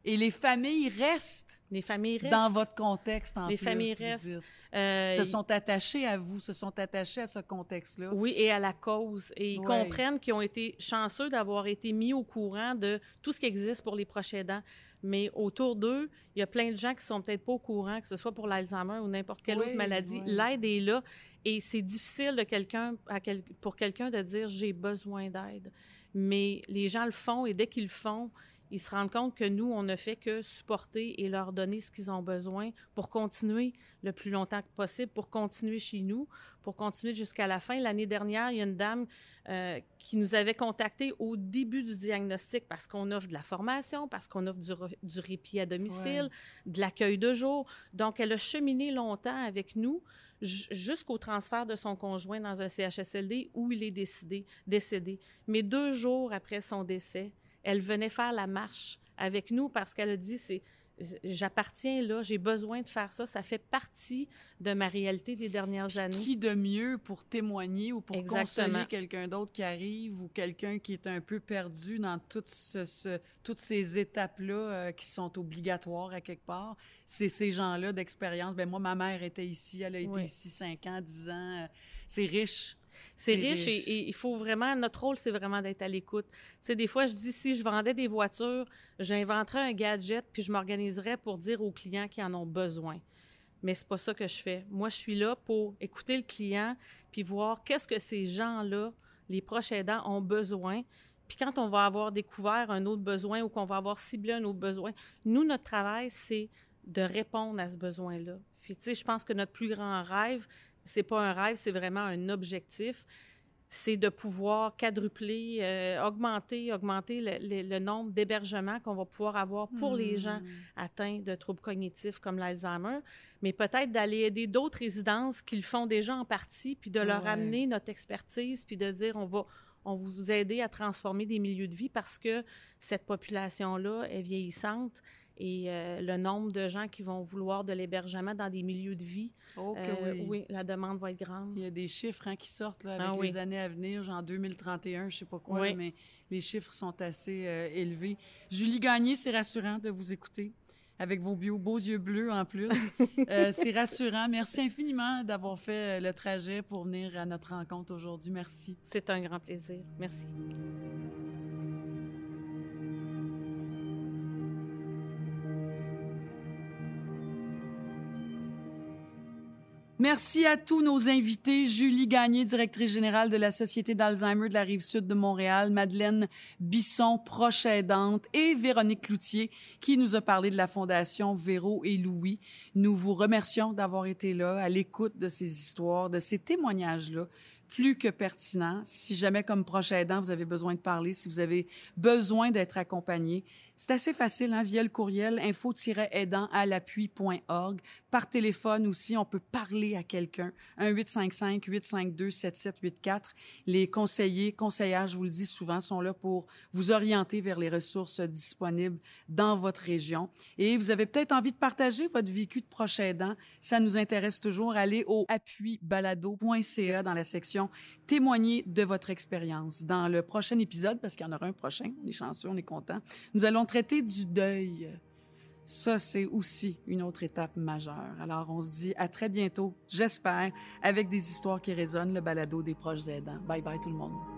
et les familles restent. Les familles restent. Dans votre contexte, en les plus. Les familles restent. Se sont attachés à vous, se sont attachés à ce contexte-là. Oui, et à la cause. Et ils comprennent qu'ils ont été chanceux d'avoir été mis au courant de tout ce qui existe pour les proches aidants. Mais autour d'eux, il y a plein de gens qui sont peut-être pas au courant, que ce soit pour l'Alzheimer ou n'importe quelle autre maladie. L'aide est là. Et c'est difficile pour quelqu'un de dire « j'ai besoin d'aide ». Mais les gens le font et dès qu'ils le font, ils se rendent compte que nous, on ne fait que supporter et leur donner ce qu'ils ont besoin pour continuer le plus longtemps que possible, pour continuer chez nous, pour continuer jusqu'à la fin. L'année dernière, il y a une dame qui nous avait contactés au début du diagnostic parce qu'on offre de la formation, parce qu'on offre du répit à domicile, de l'accueil de jour. Donc, elle a cheminé longtemps avec nous jusqu'au transfert de son conjoint dans un CHSLD où il est décédé. Mais 2 jours après son décès, elle venait faire la marche avec nous parce qu'elle a dit j'appartiens là, j'ai besoin de faire ça, ça fait partie de ma réalité des dernières années. Qui de mieux pour témoigner ou pour Exactement. consoler quelqu'un d'autre qui arrive ou quelqu'un qui est un peu perdu dans toutes ces étapes-là qui sont obligatoires à quelque part. C'est ces gens-là d'expérience. Ben moi, ma mère était ici, elle a été ici 5 ans, 10 ans. C'est riche. C'est riche et il faut vraiment... Notre rôle, c'est vraiment d'être à l'écoute. Tu sais, des fois, je dis, si je vendais des voitures, j'inventerais un gadget puis je m'organiserais pour dire aux clients qui en ont besoin. Mais c'est pas ça que je fais. Moi, je suis là pour écouter le client puis voir qu'est-ce que ces gens-là, les proches aidants, ont besoin. Puis quand on va avoir découvert un autre besoin ou qu'on va avoir ciblé un autre besoin, nous, notre travail, c'est de répondre à ce besoin-là. Puis, tu sais, je pense que notre plus grand rêve, c'est pas un rêve, c'est vraiment un objectif, c'est de pouvoir quadrupler, augmenter le nombre d'hébergements qu'on va pouvoir avoir pour les gens atteints de troubles cognitifs comme l'Alzheimer, mais peut-être d'aller aider d'autres résidences qui le font déjà en partie, puis de leur amener notre expertise, puis de dire on va vous aider à transformer des milieux de vie parce que cette population-là est vieillissante. Et le nombre de gens qui vont vouloir de l'hébergement dans des milieux de vie, oui, la demande va être grande. Il y a des chiffres qui sortent là, avec les années à venir, genre 2031, je ne sais pas quoi, mais les chiffres sont assez élevés. Julie Gagné, c'est rassurant de vous écouter, avec vos beaux yeux bleus en plus. C'est rassurant. Merci infiniment d'avoir fait le trajet pour venir à notre rencontre aujourd'hui. Merci. C'est un grand plaisir. Merci. Merci à tous nos invités. Julie Gagné, directrice générale de la Société d'Alzheimer de la Rive-Sud de Montréal, Madeleine Bisson, proche aidante, et Véronique Cloutier, qui nous a parlé de la Fondation Véro et Louis. Nous vous remercions d'avoir été là, à l'écoute de ces histoires, de ces témoignages-là, plus que pertinents. Si jamais, comme proche aidant, vous avez besoin de parler, si vous avez besoin d'être accompagné, c'est assez facile, via le courriel info-aidant-à-l'appui.org. Par téléphone aussi, on peut parler à quelqu'un. 1-855-852-7784. Les conseillères, je vous le dis souvent, sont là pour vous orienter vers les ressources disponibles dans votre région. Et vous avez peut-être envie de partager votre vécu de proche aidant. Ça nous intéresse toujours. Allez au appuibalado.ca dans la section « Témoigner de votre expérience ». Dans le prochain épisode, parce qu'il y en aura un prochain, on est chanceux, on est content, nous allons traiter du deuil. Ça, c'est aussi une autre étape majeure. Alors, on se dit à très bientôt, j'espère, avec des histoires qui résonnent, le balado des proches aidants. Bye bye tout le monde.